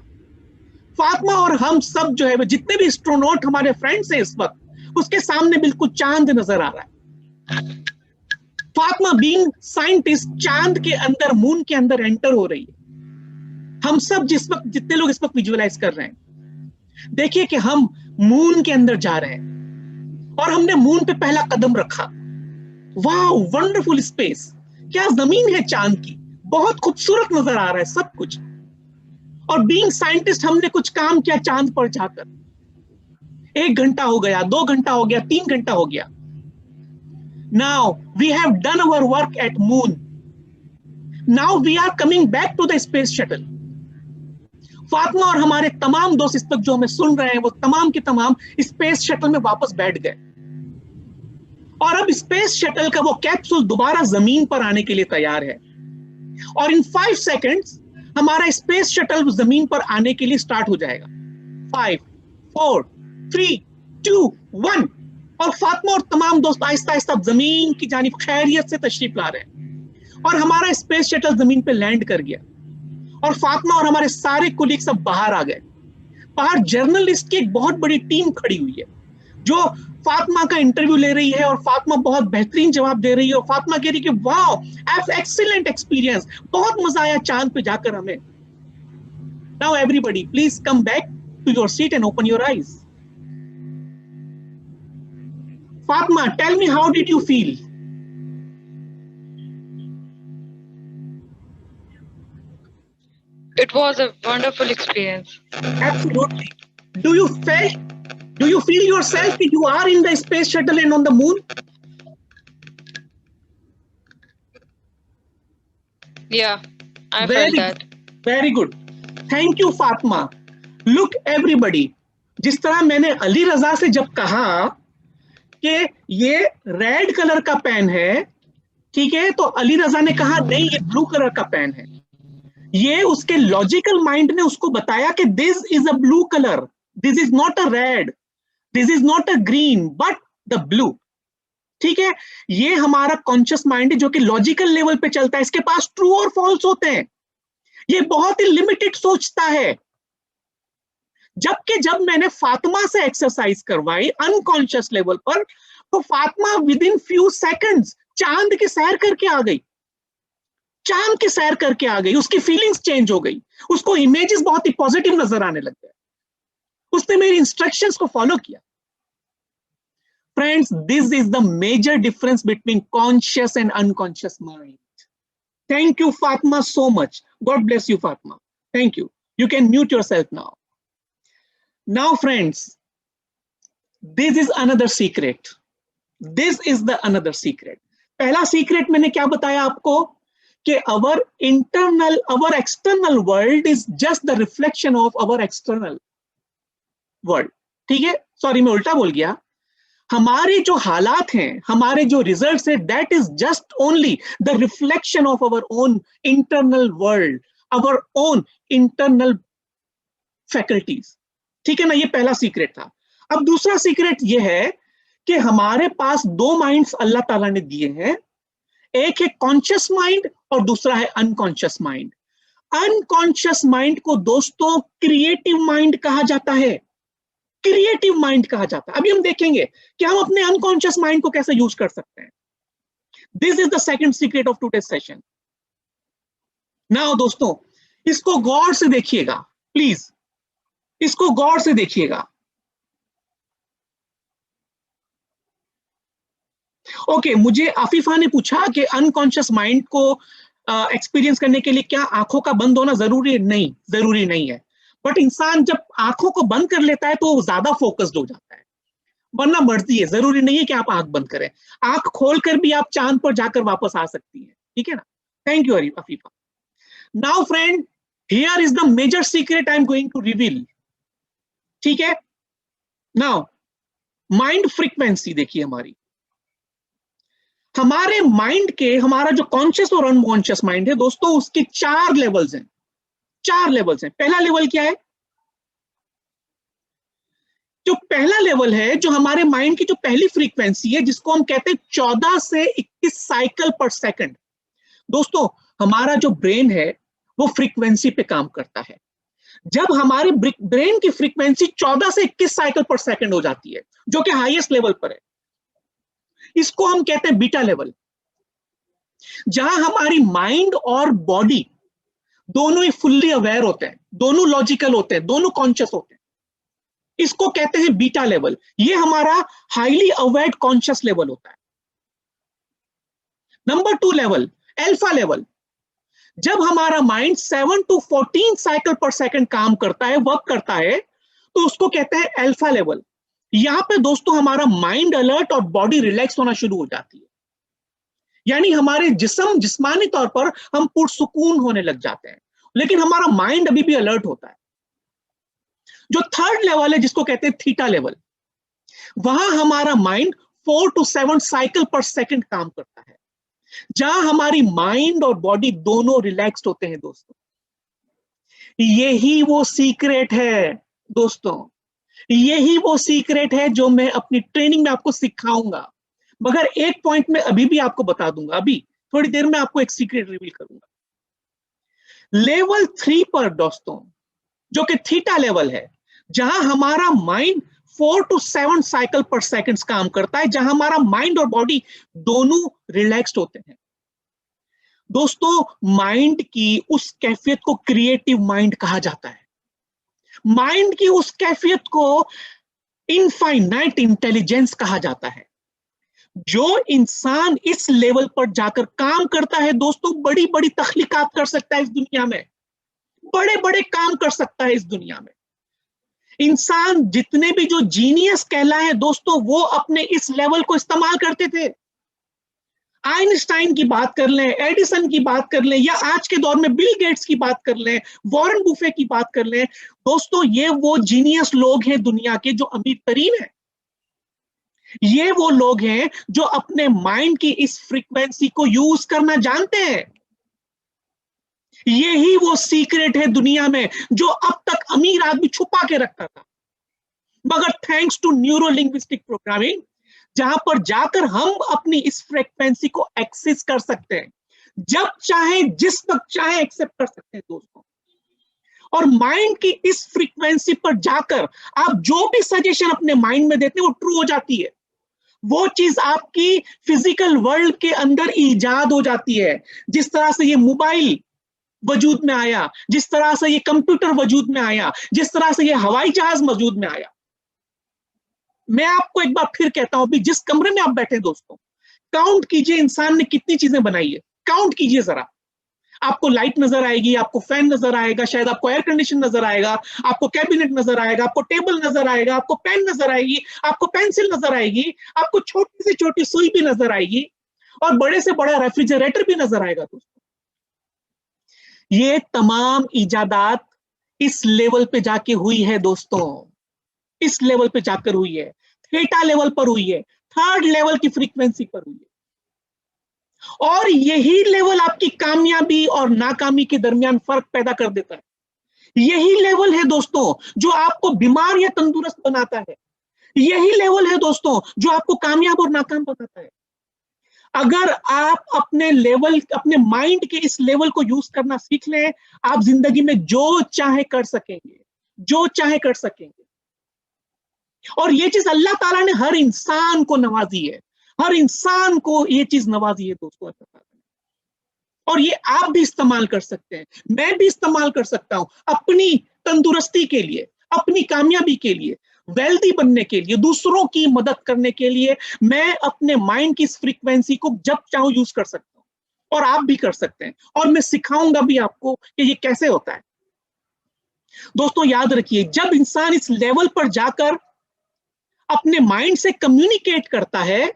फातिमा और हम सब जो है, जितने भी एस्ट्रोनॉट हमारे फ्रेंड्स हैं इस वक्त, उसके सामने बिल्कुल चांद नजर आ रहा है। फातिमा बीइंग साइंटिस्ट चांद के अंदर, मून के अंदर एंटर हो रही है। हम सब जितने लोग इस वक्त विजुअलाइज कर रहे हैं, देखिए कि हम मून के अंदर जा रहे हैं और हमने मून पे पहला कदम रखा। वाह, वंडरफुल स्पेस, क्या जमीन है चांद की, बहुत खूबसूरत नजर आ रहा है सब कुछ। और बीइंग साइंटिस्ट हमने कुछ काम किया चांद पर जाकर। 1 घंटा हो गया, 2 घंटा हो गया, 3 घंटा हो गया। Now we have done our work at moon. Now we are coming back to the space shuttle. Fatima और हमारे तमाम दोस्त इस वक्त जो हमें सुन रहे हैं, वो तमाम के तमाम स्पेस शटल में वापस बैठ गए और अब स्पेस शटल का वो कैप्सूल दोबारा जमीन पर आने के लिए तैयार है। और इन 5 सेकंड्स हमारा स्पेस शटल जमीन पर आने के लिए स्टार्ट हो जाएगा। 5 4 3 2 1 और फातिमा और तमाम दोस्त आहिस्ता आहिस्ता जमीन की जानिब खैरियत से तशरीफ ला रहे हैं और हमारा स्पेस शटल जमीन पे लैंड कर गया और फातिमा और हमारे सारे कुलीग सब बाहर आ गए। बाहर जर्नलिस्ट की एक बहुत बड़ी टीम खड़ी हुई है जो फातिमा का इंटरव्यू ले रही है और फातिमा बहुत बेहतरीन जवाब दे रही है और फातिमा कह रही है कि वाओ, एक्सीलेंट एक्सपीरियंस, बहुत मजा आया चांद पे जाकर हमें। Now everybody please come back to your seat and open your eyes. Fatma, tell me, how did you feel? It was a wonderful experience. Absolutely. Do you feel yourself that you are in the space shuttle and on the moon? Yeah, I felt that. Very good. Thank you, Fatma. Look, everybody. जिस तरह मैंने अली रजा से जब कहा कि ये red colour का pen है, ठीक है, तो अली रजा ने कहा नहीं, ये ब्लू कलर का पेन है। ये उसके लॉजिकल माइंड ने उसको बताया कि this is a blue colour, this is not a red, this is not a green, but the blue. ठीक है, ये हमारा कॉन्शियस माइंड है जो कि लॉजिकल लेवल पे चलता है, इसके पास ट्रू और फॉल्स होते हैं, ये बहुत ही लिमिटेड सोचता है। जबकि जब मैंने फातिमा से एक्सरसाइज करवाई अनकॉन्शियस लेवल पर, तो Fatima with in few seconds चांद की सैर करके आ गई, चांद की सैर करके आ गई, उसकी फीलिंग्स चेंज हो गई, उसको इमेजेस बहुत ही पॉजिटिव नजर आने लग गए, उसने मेरी इंस्ट्रक्शंस को फॉलो किया। Friends, this is the major difference between conscious and unconscious mind. Thank you Fatima so much. God bless you, Fatma. Thank you. You can mute yourself now. Now, friends, this is another secret. This is the another secret. पहला secret मैंने क्या बताया आपको कि our external world is just the reflection of our external world. ठीक है, sorry मैं उल्टा बोल गया। हमारे जो हालात हैं, हमारे जो रिजल्ट्स है, that is just only the reflection of our own internal world, our own internal faculties. ठीक है ना, ये पहला सीक्रेट था। अब दूसरा सीक्रेट ये है कि हमारे पास 2 माइंड्स अल्लाह ताला ने दिए हैं, एक है कॉन्शियस माइंड और दूसरा है अनकॉन्शियस माइंड। अनकॉन्शियस माइंड को दोस्तों क्रिएटिव माइंड कहा जाता है, क्रिएटिव माइंड कहा जाता है। अभी हम देखेंगे कि हम अपने अनकॉन्शियस माइंड को कैसे यूज कर सकते हैं। This is the second secret of today's session. Now दोस्तों, इसको गौर से देखिएगा प्लीज, इसको गौर से देखिएगा। ओके, मुझे आफिफा ने पूछा कि अनकॉन्शियस माइंड को एक्सपीरियंस करने के लिए क्या आंखों का बंद होना जरूरी है? नहीं, जरूरी नहीं है। बट इंसान जब आंखों को बंद कर लेता है तो वो ज्यादा फोकस्ड हो जाता है, वरना मर्जी है, जरूरी नहीं है कि आप आंख बंद करें। आंख खोलकर भी आप चांद पर जाकर वापस आ सकती हैं, ठीक है ना? Thank you Afifa. Now friend, here is the major secret I am going to reveal, ठीक है? नाउ माइंड फ्रीक्वेंसी देखिए, हमारे माइंड के, हमारा जो कॉन्शियस और अनकॉन्शियस माइंड है दोस्तों, उसके 4 लेवल्स हैं। 4 लेवल्स हैं। पहला लेवल क्या है? जो पहला लेवल है, जो हमारे माइंड की जो पहली फ्रीक्वेंसी है, जिसको हम कहते हैं 14 से 21 साइकिल पर सेकंड। दोस्तों, हमारा जो ब्रेन है वो फ्रीक्वेंसी पे काम करता है। जब हमारे ब्रेन की फ्रीक्वेंसी 14 से 21 साइकिल पर सेकंड हो जाती है, जो कि हाईएस्ट लेवल पर है, इसको हम कहते हैं बीटा लेवल। जहां हमारी माइंड और बॉडी दोनों ही फुल्ली अवेयर होते हैं, दोनों लॉजिकल होते हैं, दोनों कॉन्शियस होते हैं, इसको कहते हैं बीटा लेवल। ये हमारा हाईली अवेयर्ड कॉन्शियस लेवल होता है। Number 2 level, alpha level. जब हमारा माइंड 7 to 14 साइकिल पर सेकंड काम करता है, वर्क करता है, तो उसको कहते हैं अल्फा लेवल। यहां पे दोस्तों हमारा माइंड अलर्ट और बॉडी रिलैक्स होना शुरू हो जाती है, यानी हमारे जिस्मानी तौर पर हम पुरसुकून होने लग जाते हैं, लेकिन हमारा माइंड अभी भी अलर्ट होता है। जो थर्ड लेवल है, जिसको कहते हैं थीटा लेवल, वहां हमारा माइंड 4 to 7 साइकिल पर सेकंड काम करता है, जहां हमारी माइंड और बॉडी दोनों रिलैक्स्ड होते हैं। दोस्तों, यही वो सीक्रेट है दोस्तों, यही वो सीक्रेट है जो मैं अपनी ट्रेनिंग में आपको सिखाऊंगा। मगर एक पॉइंट में अभी भी आपको बता दूंगा, अभी थोड़ी देर में आपको एक सीक्रेट रिवील करूंगा। लेवल 3 पर दोस्तों, जो कि थीटा लेवल है, जहां हमारा माइंड 4 to 7 साइकिल पर सेकंड काम करता है, जहां हमारा माइंड और बॉडी दोनों रिलैक्स्ड होते हैं। दोस्तों, माइंड की उस कैफियत को क्रिएटिव माइंड कहा जाता है। माइंड की उस कैफियत को इनफाइनाइट इंटेलिजेंस कहा जाता है। जो इंसान इस लेवल पर जाकर काम करता है दोस्तों, बड़ी बड़ी तख्लीकात कर सकता है इस दुनिया में, बड़े बड़े काम कर सकता है इस दुनिया में। इंसान जितने भी जो जीनियस कहलाए हैं दोस्तों, वो अपने इस लेवल को इस्तेमाल करते थे। आइंस्टाइन की बात कर लें, एडिसन की बात कर लें, या आज के दौर में बिल गेट्स की बात कर लें, वॉरेन बुफे की बात कर लें, दोस्तों ये वो जीनियस लोग हैं दुनिया के जो अमीर तरीन हैं। ये वो लोग हैं जो अपने माइंड की इस फ्रीक्वेंसी को यूज करना जानते हैं। यही वो सीक्रेट है दुनिया में जो अब तक अमीर आदमी छुपा के रखता था। मगर thanks to neuro linguistic programming, जहां पर जाकर हम अपनी इस फ्रीक्वेंसी को एक्सेस कर सकते हैं, जब चाहे जिस वक्त चाहे एक्सेप्ट कर सकते हैं दोस्तों। और माइंड की इस फ्रीक्वेंसी पर जाकर आप जो भी सजेशन अपने माइंड में देते हैं वो ट्रू हो जाती है। वो चीज आपकी फिजिकल वर्ल्ड के अंदर ईजाद हो जाती है। जिस तरह से ये मोबाइल वजूद में आया, जिस तरह से ये कंप्यूटर वजूद में आया, जिस तरह से ये हवाई जहाज वजूद में आया। मैं आपको एक बार फिर कहता हूं, अभी जिस कमरे में आप बैठे दोस्तों, काउंट कीजिए इंसान ने कितनी चीजें बनाई है। काउंट कीजिए जरा, आपको लाइट नजर आएगी, आपको फैन नजर आएगा, शायद आपको एयर कंडीशन नजर आएगा, आपको कैबिनेट नजर आएगा, आपको टेबल नजर आएगा, आपको पेन नजर आएगी, आपको पेंसिल नजर आएगी, आपको छोटी से छोटी सुई भी नजर आएगी, और बड़े से बड़ा रेफ्रिजरेटर भी नजर आएगा दोस्तों। ये तमाम इजादात इस लेवल पे जाके हुई है दोस्तों, इस लेवल पे जाकर हुई है, थीटा लेवल पर हुई है, थर्ड लेवल की फ्रीक्वेंसी पर हुई है। और यही लेवल आपकी कामयाबी और नाकामी के दरमियान फर्क पैदा कर देता है। यही लेवल है दोस्तों जो आपको बीमार या तंदुरुस्त बनाता है। यही लेवल है दोस्तों जो आपको कामयाब और नाकाम बनाता है। अगर आप अपने लेवल, अपने माइंड के इस लेवल को यूज करना सीख लें, आप जिंदगी में जो चाहे कर सकेंगे, जो चाहे कर सकेंगे। और ये चीज अल्लाह ताला ने हर इंसान को नवाजी है, हर इंसान को ये चीज नवाजी है दोस्तों अल्लाह ताला ने। और ये आप भी इस्तेमाल कर सकते हैं, मैं भी इस्तेमाल कर सकता हूं अपनी तंदुरुस्ती के लिए, अपनी कामयाबी के लिए। वेल्दी बनने के लिए, दूसरों की मदद करने के लिए मैं अपने माइंड की इस फ्रीक्वेंसी को जब चाहूं यूज कर सकता हूं, और आप भी कर सकते हैं, और मैं सिखाऊंगा भी आपको कि ये कैसे होता है। दोस्तों याद रखिए, जब इंसान इस लेवल पर जाकर अपने माइंड से कम्युनिकेट करता है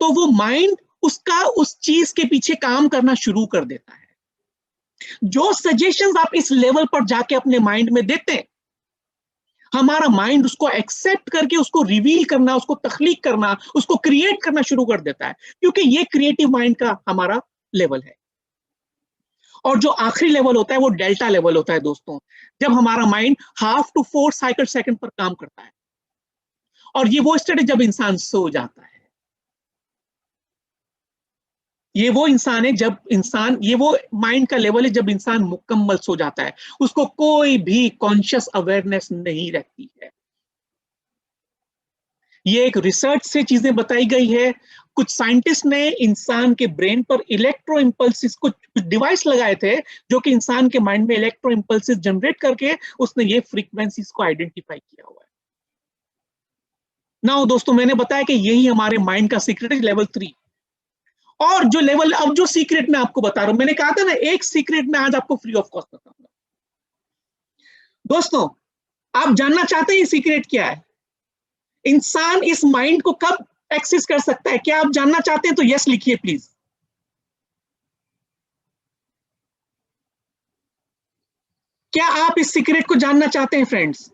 तो वो माइंड उसका उस चीज के पीछे काम करना शुरू कर देता है। जो सजेशंस आप इस लेवल पर जाके अपने माइंड में देते हैं, हमारा माइंड उसको एक्सेप्ट करके उसको रिवील करना, उसको तख्लीक करना, उसको क्रिएट करना शुरू कर देता है, क्योंकि ये क्रिएटिव माइंड का हमारा लेवल है। और जो आखिरी लेवल होता है वो डेल्टा लेवल होता है दोस्तों, जब हमारा माइंड 1/2 to 4 साइकिल सेकंड पर काम करता है। और ये वो स्टेट है जब इंसान सो जाता है। ये वो इंसान है जब इंसान, ये वो माइंड का लेवल है जब इंसान मुकम्मल सो जाता है, उसको कोई भी कॉन्शियस अवेयरनेस नहीं रहती है। ये एक रिसर्च से चीजें बताई गई है। कुछ साइंटिस्ट ने इंसान के ब्रेन पर इलेक्ट्रो इम्पल्सिस, कुछ डिवाइस लगाए थे जो कि इंसान के माइंड में इलेक्ट्रो इम्पल्सिस जनरेट करके उसने ये फ्रीक्वेंसीज को आइडेंटिफाई किया हुआ है। नाउ दोस्तों, मैंने बताया कि यही हमारे माइंड का सीक्रेट है, लेवल 3। और जो लेवल, अब जो सीक्रेट मैं आपको बता रहा हूं, मैंने कहा था ना एक सीक्रेट मैं आज आपको फ्री ऑफ कॉस्ट बताऊंगा। दोस्तों, आप जानना चाहते हैं ये सीक्रेट क्या है? इंसान इस माइंड को कब एक्सेस कर सकता है? क्या आप जानना चाहते हैं? तो यस लिखिए प्लीज। क्या आप इस सीक्रेट को जानना चाहते हैं friends?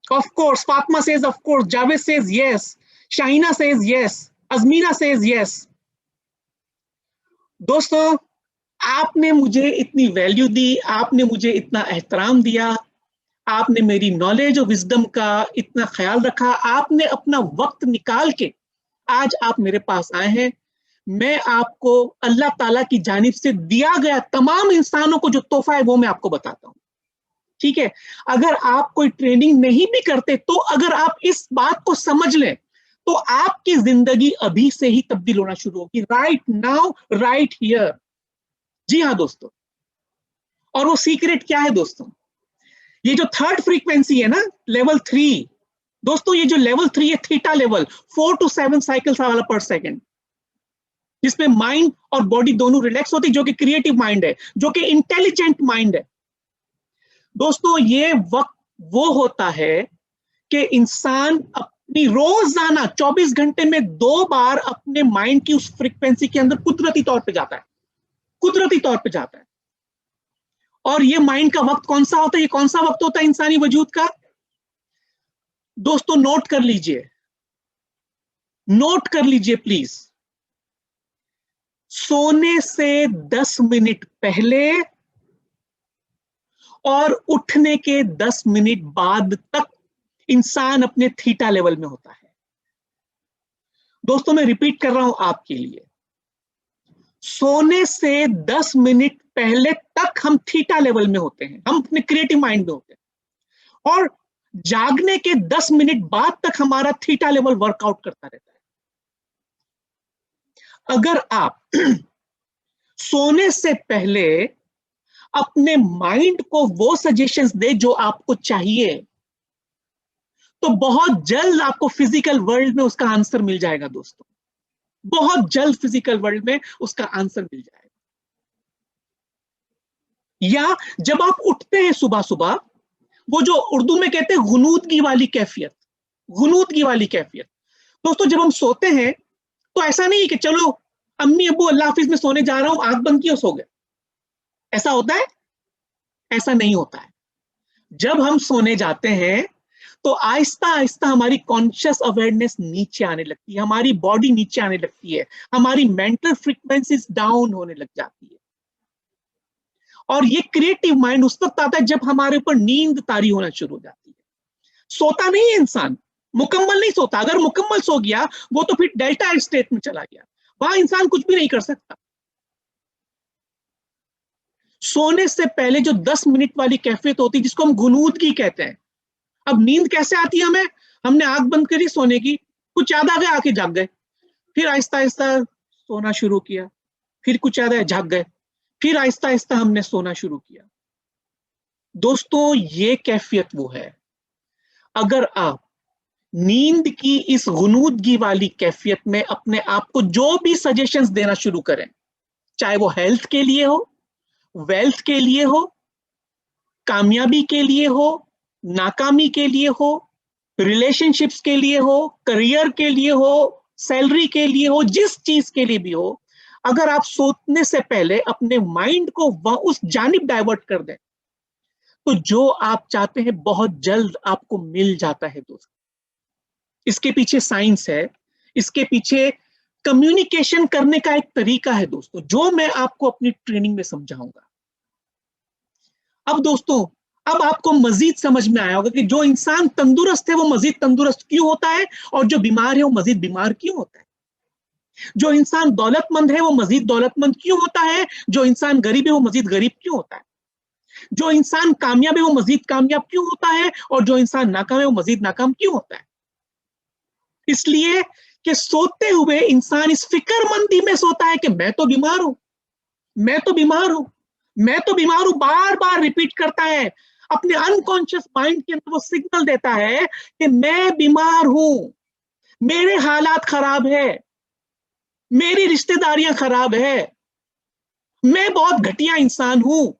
Of course, Fatima says of course, Javed says yes, Shahina says yes, Ajmina says yes. दोस्तों, आपने मुझे इतनी वैल्यू दी, आपने मुझे इतना एहतराम दिया, आपने मेरी नॉलेज और विजडम का इतना ख्याल रखा, आपने अपना वक्त निकाल के आज आप मेरे पास आए हैं। मैं आपको अल्लाह ताला की जानिब से दिया गया तमाम इंसानों को जो तोहफा है वो मैं आपको बताता हूं, ठीक है? अगर आप कोई ट्रेनिंग नहीं भी करते तो अगर आप इस बात को समझ लें तो आपकी जिंदगी अभी से ही तब्दील होना शुरू होगी, राइट नाउ, राइट हियर। जी हाँ दोस्तों, और वो सीक्रेट क्या है दोस्तों? ये जो थर्ड फ्रीक्वेंसी है ना, लेवल 3, दोस्तों ये जो लेवल 3 है, थीटा लेवल, 4 to 7 साइकिल्स वाला पर सेकंड, जिसमें माइंड और बॉडी दोनों रिलैक्स होती है, जो कि क्रिएटिव माइंड है, जो कि इंटेलिजेंट माइंड है। दोस्तों, ये वक्त वो होता है कि इंसान अपनी रोजाना 24 घंटे में 2 बार अपने माइंड की उस फ्रीक्वेंसी के अंदर कुदरती तौर पे जाता है, कुदरती तौर पे जाता है। और ये माइंड का वक्त कौन सा होता है? ये कौन सा वक्त होता है इंसानी वजूद का? दोस्तों नोट कर लीजिए, नोट कर लीजिए प्लीज। सोने से 10 मिनट पहले और उठने के 10 मिनट बाद तक इंसान अपने थीटा लेवल में होता है। दोस्तों मैं रिपीट कर रहा हूं आपके लिए, सोने से 10 मिनट पहले तक हम थीटा लेवल में होते हैं, हम अपने क्रिएटिव माइंड में होते हैं, और जागने के 10 मिनट बाद तक हमारा थीटा लेवल वर्कआउट करता रहता है। अगर आप सोने से पहले अपने माइंड को वो सजेशंस दे जो आपको चाहिए, तो बहुत जल्द आपको फिजिकल वर्ल्ड में उसका आंसर मिल जाएगा दोस्तों, बहुत जल्द फिजिकल वर्ल्ड में उसका आंसर मिल जाएगा। या जब आप उठते हैं सुबह सुबह, वो जो उर्दू में कहते हैं गुनूदगी वाली कैफियत, गुनूदगी वाली कैफियत। दोस्तों जब हम सोते हैं तो ऐसा नहीं कि चलो अम्मी अब्बू अल्लाह हाफिज में सोने जा रहा हूं, आंख बंद की और सो गए, ऐसा होता है? ऐसा नहीं होता है। जब हम सोने जाते हैं तो आहिस्ता आहिस्ता हमारी कॉन्शियस अवेयरनेस नीचे आने लगती है, हमारी बॉडी नीचे आने लगती है, हमारी मेंटल फ्रीक्वेंसीज डाउन होने लग जाती है। और ये क्रिएटिव माइंड उस वक्त आता है जब हमारे ऊपर नींद तारी होना शुरू हो जाती है। सोता नहीं है इंसान, मुकम्मल नहीं सोता। अगर मुकम्मल सो गया वो तो फिर डेल्टा स्टेट में चला गया, वहां इंसान कुछ भी नहीं कर सकता। सोने से पहले जो 10 मिनट वाली कैफियत होती है जिसको हम गुनूदगी कहते हैं। अब नींद कैसे आती है हमें? हमने आंख बंद करी सोने की, कुछ याद आ गया, आके जाग गए, फिर आहिस्ता आहिस्ता सोना शुरू किया, फिर कुछ याद आया जाग गए, फिर आहिस्ता आहिस्ता हमने सोना शुरू किया। दोस्तों ये कैफियत वो है, अगर आप नींद की इस गुनूदगी वाली कैफियत में अपने आप को जो भी सजेशंस देना शुरू करें, चाहे वो हेल्थ के लिए हो, वेल्थ के लिए हो, कामयाबी के लिए हो, नाकामी के लिए हो, रिलेशनशिप्स के लिए हो, करियर के लिए हो, सैलरी के लिए हो, जिस चीज के लिए भी हो, अगर आप सोचने से पहले अपने माइंड को उस जानिब डाइवर्ट कर दें, तो जो आप चाहते हैं बहुत जल्द आपको मिल जाता है दोस्तों। इसके पीछे साइंस है, इसके पीछे कम्युनिकेशन करने का एक तरीका है दोस्तों, जो मैं आपको अपनी ट्रेनिंग में समझाऊंगा। अब दोस्तों, अब आपको मजीद समझ में आया होगा कि जो इंसान तंदुरुस्त है वो मजीद तंदुरुस्त क्यों होता है, और जो बीमार है वो मजीद बीमार क्यों होता है। जो इंसान दौलतमंद है वो मजीद दौलतमंद क्यों होता है, जो इंसान गरीब है वो मजीद गरीब क्यों होता है, जो इंसान कामयाब है वो मजीद कामयाब क्यों होता है, और जो इंसान नाकाम है वो मजीद नाकाम क्यों होता है। इसलिए कि सोते हुए इंसान इस फिक्रमंदी में सोता है कि मैं तो बीमार हूं, मैं तो बीमार हूं, मैं तो बीमार हूं, बार बार रिपीट करता है। अपने अनकॉन्शियस माइंड के अंदर वो सिग्नल देता है कि मैं बीमार हूं, मेरे हालात खराब है, मेरी रिश्तेदारियां खराब है, मैं बहुत घटिया इंसान हूं,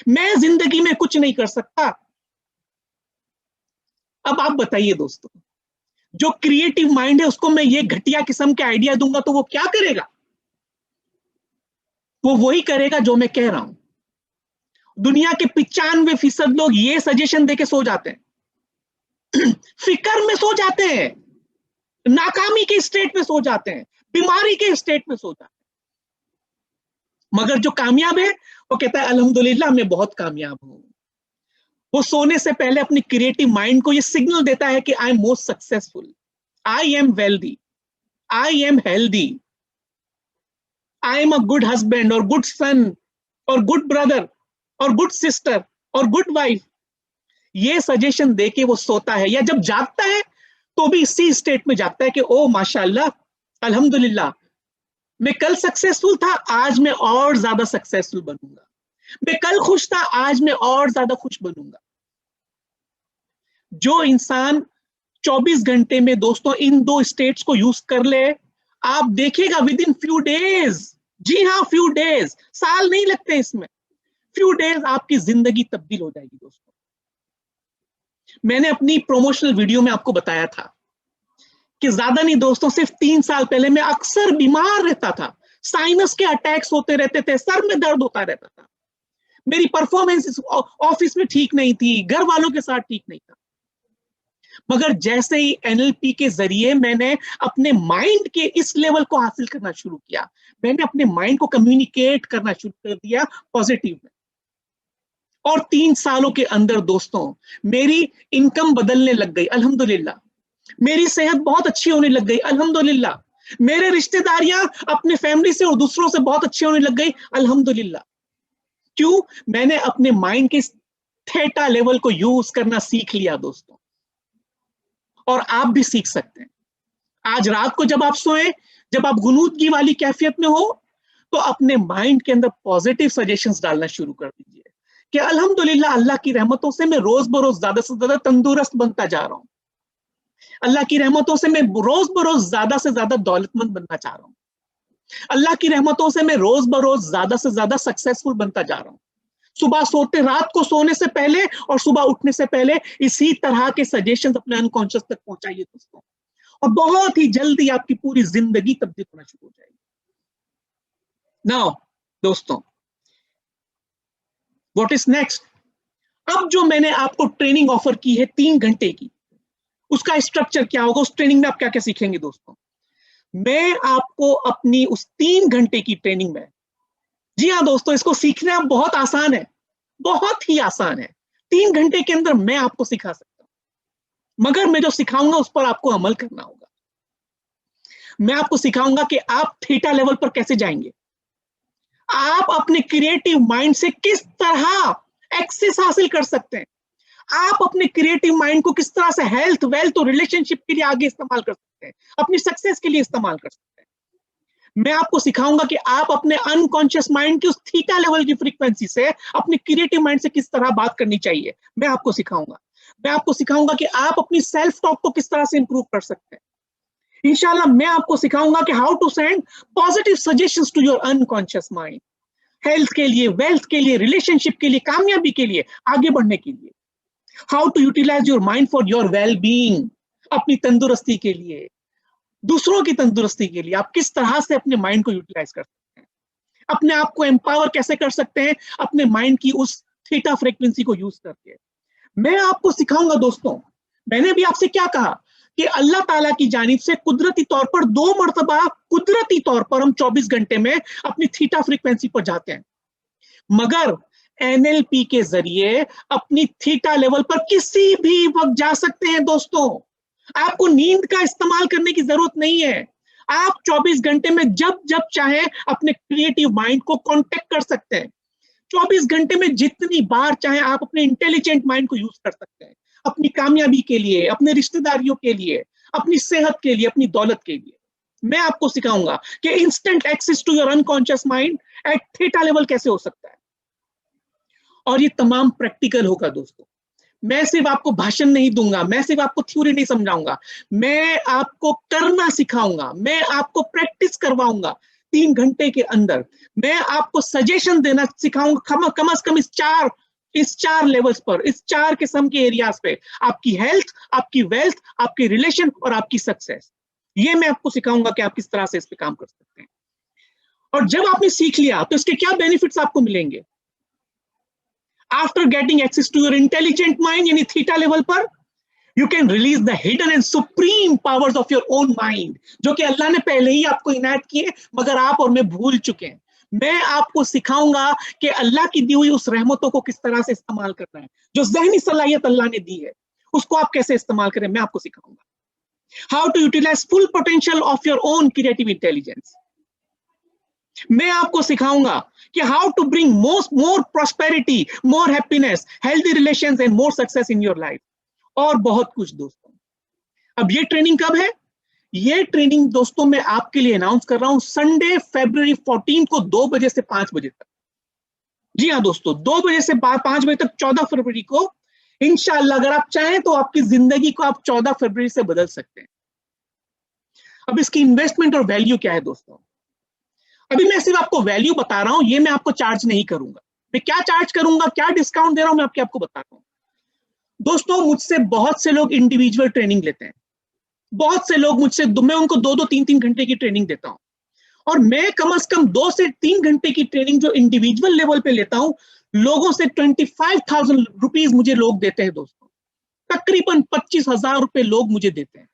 मैं जिंदगी में कुछ नहीं कर सकता। अब आप बताइए दोस्तों, जो क्रिएटिव माइंड है उसको मैं ये घटिया किस्म के आइडिया दूंगा तो वो क्या करेगा? वो वही करेगा जो मैं कह रहा हूं। दुनिया के 95% लोग ये सजेशन देके सो जाते हैं फिक्र में सो जाते हैं, नाकामी के स्टेट में सो जाते हैं, बीमारी के स्टेट में सो जाते हैं। मगर जो कामयाब है वो कहता है अल्हम्दुलिल्लाह मैं बहुत कामयाब हूं। वो सोने से पहले अपनी क्रिएटिव माइंड को ये सिग्नल देता है कि I am most successful, I am wealthy, I am healthy, I am a good husband और गुड सन और गुड ब्रदर और गुड सिस्टर और गुड वाइफ। ये सजेशन देके वो सोता है, या जब जागता है तो भी इसी स्टेट में जागता है कि ओ माशाल्लाह, अल्हम्दुलिल्लाह, मैं कल सक्सेसफुल था, आज मैं और ज्यादा सक्सेसफुल बनूंगा, मैं कल खुश था, आज मैं और ज्यादा खुश बनूंगा। जो इंसान 24 घंटे में दोस्तों इन दो स्टेट्स को यूज कर ले, आप देखिएगा विद इन फ्यू डेज, जी हाँ फ्यू डेज, साल नहीं लगते इसमें, फ्यू डेज आपकी जिंदगी तब्दील हो जाएगी दोस्तों। मैंने अपनी प्रोमोशनल वीडियो में आपको बताया था कि ज्यादा नहीं दोस्तों, सिर्फ 3 साल पहले मैं अक्सर बीमार रहता था, साइनस के अटैक्स होते रहते थे, सर में दर्द होता रहता था, मेरी परफॉर्मेंस ऑफिस में ठीक नहीं थी, घर वालों के साथ ठीक नहीं था। मगर जैसे ही एनएलपी के जरिए मैंने अपने माइंड के इस लेवल को हासिल करना शुरू किया, मैंने अपने माइंड को कम्युनिकेट करना शुरू कर दिया पॉजिटिव में, और 3 सालों के अंदर दोस्तों मेरी इनकम बदलने लग गई अल्हम्दुलिल्लाह, मेरी सेहत बहुत अच्छी होने लग गई अल्हम्दुलिल्लाह, मेरे रिश्तेदारियां अपने फैमिली से और दूसरों से बहुत अच्छी होने लग गई अल्हम्दुलिल्लाह। क्यों? मैंने अपने माइंड के थीटा लेवल को यूज करना सीख लिया दोस्तों, और आप भी सीख सकते हैं। आज रात को जब आप सोए, जब आप गुनूदगी वाली कैफियत में हो, तो अपने माइंड के अंदर पॉजिटिव सजेशंस डालना शुरू कर दीजिए कि अल्हम्दुलिल्लाह, अल्लाह की रहमतों से मैं रोज बरोज ज्यादा से ज्यादा तंदुरुस्त बनता जा रहा हूं, अल्लाह की रहमतों से मैं रोज बरोज ज्यादा से ज्यादा दौलतमंद बनना चाह रहा हूं, अल्लाह की रहमतों से मैं रोज बरोज ज्यादा से ज्यादा सक्सेसफुल बनता जा रहा हूं। सुबह सोते, रात को सोने से पहले और सुबह उठने से पहले इसी तरह के सजेशंस अपने अनकॉन्शियस तक पहुंचाइए दोस्तों, और बहुत ही जल्दी आपकी पूरी जिंदगी तब्दील होना शुरू हो जाएगी। नाउ दोस्तों, व्हाट इज नेक्स्ट? अब जो मैंने आपको ट्रेनिंग ऑफर की है 3 घंटे की, उसका स्ट्रक्चर क्या होगा, उस ट्रेनिंग में आप क्या क्या सीखेंगे दोस्तों? मैं आपको अपनी उस 3 घंटे की ट्रेनिंग में, जी हाँ दोस्तों, इसको सीखना बहुत आसान है, बहुत ही आसान है, 3 घंटे के अंदर मैं आपको सिखा सकता हूं, मगर मैं जो सिखाऊंगा उस पर आपको अमल करना होगा। मैं आपको सिखाऊंगा कि आप थीटा लेवल पर कैसे जाएंगे, आप अपने क्रिएटिव माइंड से किस तरह एक्सेस हासिल कर सकते हैं, आप अपने क्रिएटिव माइंड को किस तरह से हेल्थ, वेल्थ और रिलेशनशिप के लिए आगे इस्तेमाल कर सकते हैं, अपनी सक्सेस के लिए इस्तेमाल कर सकते हैं। मैं आपको सिखाऊंगा कि आप अपने अनकॉन्शियस माइंड की उस थीटा लेवल की फ्रीक्वेंसी से अपने क्रिएटिव माइंड से किस तरह बात करनी चाहिए, मैं आपको सिखाऊंगा। मैं आपको सिखाऊंगा कि आप अपनी सेल्फ टॉक को किस तरह से इंप्रूव कर सकते हैं। इंशाल्लाह मैं आपको सिखाऊंगा कि how to send positive suggestions to your unconscious mind, health के लिए, वेल्थ के लिए, रिलेशनशिप के लिए, कामयाबी के लिए, आगे बढ़ने के लिए। How to utilize your mind for your well being, अपनी तंदुरुस्ती के लिए, दूसरों की तंदुरुस्ती के लिए आप किस तरह से अपने माइंड को यूटिलाइज कर सकते हैं, अपने आप को एम्पावर कैसे कर सकते हैं अपने माइंड की उस थीटा फ्रीक्वेंसी को यूज करके। मैं आपको सिखाऊंगा दोस्तों। मैंने भी आपसे क्या कहा कि अल्लाह ताला की जानिब से कुदरती तौर पर 2 मर्तबा कुदरती तौर पर हम 24 घंटे में अपनी थीटा फ्रीक्वेंसी पर जाते हैं, मगर एनएलपी के जरिए अपनी थीटा लेवल पर किसी भी वक्त जा सकते हैं दोस्तों। आपको नींद का इस्तेमाल करने की जरूरत नहीं है। आप 24 घंटे में जब जब चाहे अपने क्रिएटिव माइंड को कांटेक्ट कर सकते हैं। 24 घंटे में जितनी बार चाहे आप अपने इंटेलिजेंट माइंड को यूज कर सकते हैं, अपनी कामयाबी के लिए, अपने रिश्तेदारियों के लिए, अपनी सेहत के लिए, अपनी दौलत के लिए। मैं आपको सिखाऊंगा कि instant access to your unconscious mind at theta level कैसे हो सकता है, और ये तमाम प्रैक्टिकल होगा दोस्तों। मैं सिर्फ आपको भाषण नहीं दूंगा, मैं सिर्फ आपको थ्योरी नहीं समझाऊंगा, मैं आपको करना सिखाऊंगा, मैं आपको प्रैक्टिस करवाऊंगा 3 घंटे के अंदर। मैं आपको सजेशन देना सिखाऊंगा कम से कम इस चार लेवल्स पर, इस 4 किस्म के एरियाज पे, आपकी हेल्थ, आपकी वेल्थ, आपकी रिलेशन और आपकी सक्सेस। ये मैं आपको सिखाऊंगा कि आप किस तरह से इस पे काम कर सकते हैं। और जब आपने सीख लिया तो इसके क्या बेनिफिट्स आपको मिलेंगे। After getting access to your intelligent mind, यानी थीटा लेवल पर, you can release the hidden and supreme powers of your own mind, जो कि अल्लाह ने पहले ही आपको इनायत किए मगर आप और मैं भूल चुके हैं। मैं आपको सिखाऊंगा कि अल्लाह की दी हुई उस रहमतों को किस तरह से इस्तेमाल करना है, जो ज़हनी सलाहियत अल्लाह ने दी है उसको आप कैसे इस्तेमाल करें, मैं आपको सिखाऊंगा। How to utilize full potential of your own creative intelligence. मैं आपको सिखाऊंगा कि how to bring more prosperity, more happiness, healthy relations and more success in your life, और बहुत कुछ दोस्तों। अब ये ट्रेनिंग कब है? ये ट्रेनिंग दोस्तों मैं आपके लिए अनाउंस कर रहा हूं संडे February 14 को 2 बजे से 5 बजे तक। जी हाँ दोस्तों, 2 बजे से 5 बजे तक 14 फरवरी को इंशाअल्लाह, अगर आप चाहें तो आपकी जिंदगी को आप 14 फरवरी से बदल सकते हैं। अब इसकी इन्वेस्टमेंट और वैल्यू क्या है दोस्तों? अभी मैं सिर्फ आपको वैल्यू बता रहा हूं, ये मैं आपको चार्ज नहीं करूंगा। मैं क्या चार्ज करूंगा, क्या डिस्काउंट दे रहा हूं, मैं आपको बता रहा हूं। दोस्तों मुझसे बहुत से लोग इंडिविजुअल ट्रेनिंग लेते हैं, बहुत से लोग मुझसे, मैं उनको 2-2, 3-3 घंटे की ट्रेनिंग देता हूं, और मैं कम से कम 2 से 3 घंटे की ट्रेनिंग जो इंडिविजुअल लेवल पे लेता हूं, लोगों से 25,000 रुपीज मुझे लोग देते हैं दोस्तों। तकरीबन 25,000 रुपए लोग मुझे देते हैं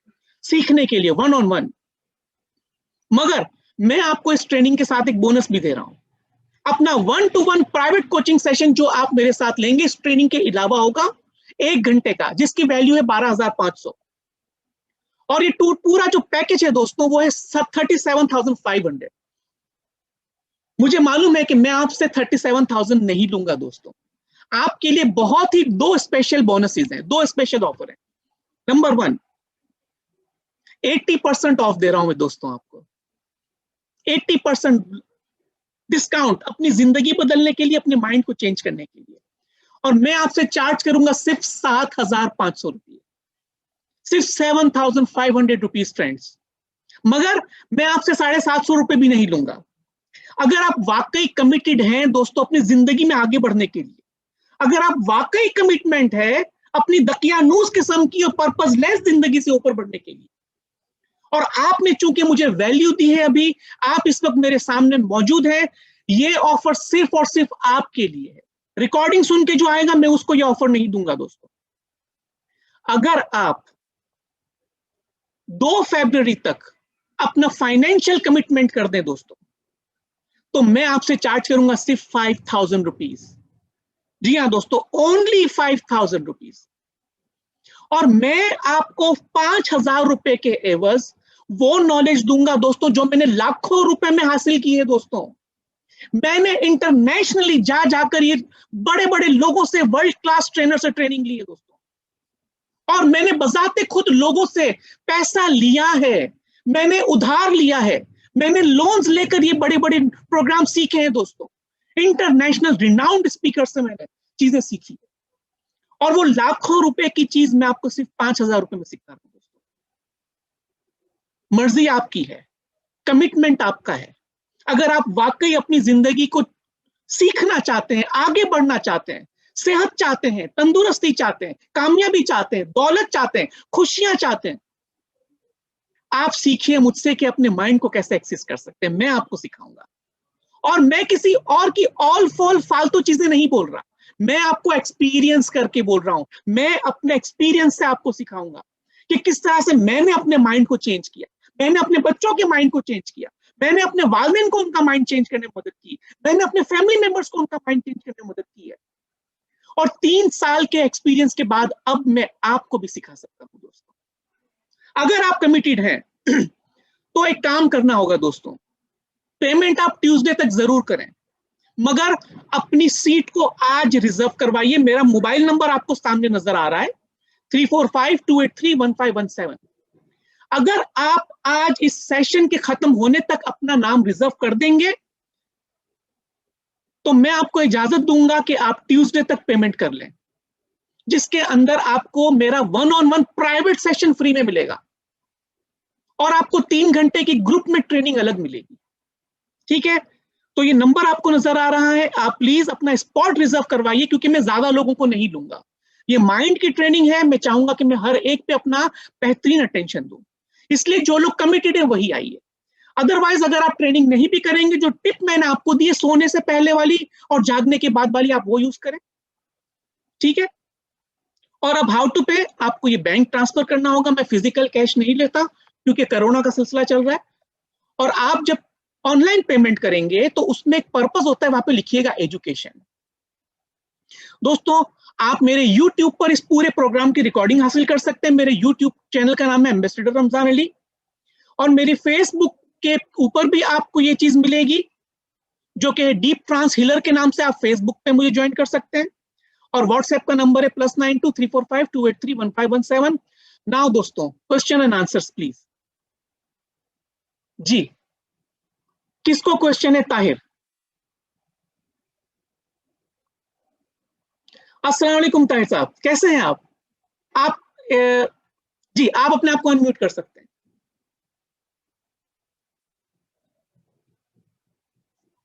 सीखने के लिए, 1-on-1। मगर मैं आपको इस ट्रेनिंग के साथ एक बोनस भी दे रहा हूं। अपना 1-to-1 प्राइवेट कोचिंग सेशन जो आप मेरे साथ लेंगे इस ट्रेनिंग के अलावा होगा 1 घंटे का, जिसकी वैल्यू है 12,500। और ये पूरा जो पैकेज है दोस्तों वो है 37,500। मुझे मालूम है कि मैं आपसे 37,000 नहीं लूंगा दोस्तों। आपके लिए बहुत ही 2 स्पेशल बोनसेस हैं, 2 स्पेशल ऑफर हैं। नंबर 1, 80% ऑफ दे रहा हूं मैं दोस्तों आपको, 80% डिस्काउंट अपनी जिंदगी बदलने के लिए, अपने माइंड को चेंज करने के लिए। और मैं आपसे चार्ज करूंगा सिर्फ 7,500 रुपये, सिर्फ 7,500 रुपीज फ्रेंड्स। मगर मैं आपसे 750 रुपये भी नहीं लूंगा। अगर आप वाकई कमिटेड हैं दोस्तों अपनी जिंदगी में आगे बढ़ने के लिए, अगर आप वाकई कमिटमेंट है अपनी दकियानूस किस्म की और पर्पसलेस जिंदगी से ऊपर बढ़ने के लिए, और आपने चूंकि मुझे वैल्यू दी है, अभी आप इस वक्त मेरे सामने मौजूद है, ये ऑफर सिर्फ और सिर्फ आपके लिए है। रिकॉर्डिंग सुन के जो आएगा मैं उसको ये ऑफर नहीं दूंगा दोस्तों। अगर आप 2 फरवरी तक अपना फाइनेंशियल कमिटमेंट कर दें दोस्तों, तो मैं आपसे चार्ज करूंगा सिर्फ 5,000 रुपीज। जी हाँ दोस्तों, ओनली 5,000 रुपीज। और मैं आपको 5,000 रुपए के एवज वो नॉलेज दूंगा दोस्तों जो मैंने लाखों रुपए में हासिल की है दोस्तों। मैंने इंटरनेशनली जाकर ये बड़े बड़े लोगों से, वर्ल्ड क्लास ट्रेनर से ट्रेनिंग ली है दोस्तों। और मैंने बजाते खुद लोगों से पैसा लिया है, मैंने उधार लिया है, मैंने लोन्स लेकर ये बड़े बड़े प्रोग्राम सीखे हैं दोस्तों, इंटरनेशनल रिनाउंड स्पीकर से मैंने चीजें सीखी, और वो लाखों रुपए की चीज मैं आपको सिर्फ 5,000 रुपए में सिखा रहा हूं दोस्तों। मर्जी आपकी है, कमिटमेंट आपका है। अगर आप वाकई अपनी जिंदगी को सीखना चाहते हैं, आगे बढ़ना चाहते हैं, सेहत चाहते हैं, तंदुरुस्ती चाहते हैं, कामयाबी चाहते हैं, दौलत चाहते हैं, खुशियां चाहते हैं, आप सीखिए मुझसे कि अपने माइंड को कैसे एक्सेस कर सकते हैं। मैं आपको सिखाऊंगा, और मैं किसी और की ऑल फॉल फालतू चीजें नहीं बोल रहा, मैं आपको एक्सपीरियंस करके बोल रहा हूं। मैं अपने एक्सपीरियंस से आपको सिखाऊंगा कि किस तरह से मैंने अपने माइंड को चेंज किया, मैंने अपने बच्चों के माइंड को चेंज किया, मैंने अपने वालिदैन को उनका माइंड चेंज करने में मदद की, मैंने अपने फैमिली मेंबर्स को उनका माइंड चेंज करने में मदद की है। और 3 साल के एक्सपीरियंस के बाद अब मैं आपको भी सिखा सकता हूं दोस्तों। अगर आप कमिटेड हैं तो एक काम करना होगा दोस्तों, पेमेंट आप ट्यूसडे तक जरूर करें, मगर अपनी सीट को आज रिजर्व करवाइए। मेरा मोबाइल नंबर आपको सामने नजर आ रहा है, 3452831517। अगर आप आज इस सेशन के खत्म होने तक अपना नाम रिजर्व कर देंगे तो मैं आपको इजाजत दूंगा कि आप ट्यूसडे तक पेमेंट कर लें, जिसके अंदर आपको मेरा 1-on-1 प्राइवेट सेशन फ्री में मिलेगा, और आपको 3 घंटे की ग्रुप में ट्रेनिंग अलग मिलेगी। ठीक है, तो ये नंबर आपको नजर आ रहा है, आप प्लीज अपना स्पॉट रिजर्व करवाइए, क्योंकि मैं ज्यादा लोगों को नहीं लूंगा। ये माइंड की ट्रेनिंग है, मैं चाहूंगा कि मैं हर एक पे अपना बेहतरीन अटेंशन दूं, इसलिए जो लोग कमिटेड है वही आइए। अदरवाइज अगर आप ट्रेनिंग नहीं भी करेंगे, जो टिप मैंने आपको दी है सोने से पहले वाली और जागने के बाद वाली, आप वो यूज करें। ठीक है, और अब हाउ टू पे, आपको ये बैंक ट्रांसफर करना होगा। मैं फिजिकल कैश नहीं लेता क्योंकि कोरोना का सिलसिला चल रहा है, और आप जब ऑनलाइन पेमेंट करेंगे तो उसमें एक पर्पस होता है, वहां पे लिखिएगा एजुकेशन। दोस्तों, आप मेरे YouTube पर इस पूरे प्रोग्राम की रिकॉर्डिंग हासिल कर सकते हैं। मेरे YouTube चैनल का नाम है एम्बेसडर रमजान अली, और मेरी फेसबुक के ऊपर भी आपको ये चीज मिलेगी, जो कि डीप ट्रांस हीलर के नाम से। आप फेसबुक पे मुझे ज्वाइन कर सकते हैं, और व्हाट्सएप का नंबर है +923452831517। नाउ दोस्तों, क्वेश्चन एंड आंसर्स प्लीज। जी, किसको क्वेश्चन है? ताहिर। अस्सलाम वालेकुम ताहिर साहब, कैसे हैं आप? जी, आप अपने आप को अनम्यूट कर सकते हैं।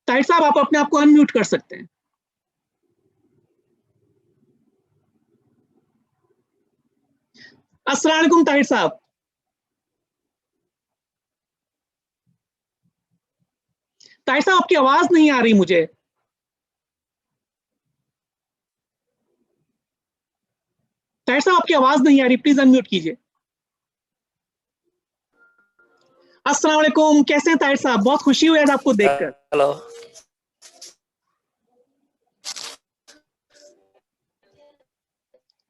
ताहिर साहब, आप अपने आप को अनम्यूट कर सकते हैं। अस्सलाम वालेकुम ताहिर साहब। ताहिर साहब, आपकी आवाज नहीं आ रही मुझे। ताहिर साहब, आपकी आवाज नहीं आ रही, प्लीज अनम्यूट कीजिए। अस्सलाम वालेकुम, कैसे हैं ताहिर साहब? बहुत खुशी हुई आज आपको देखकर। हेलो।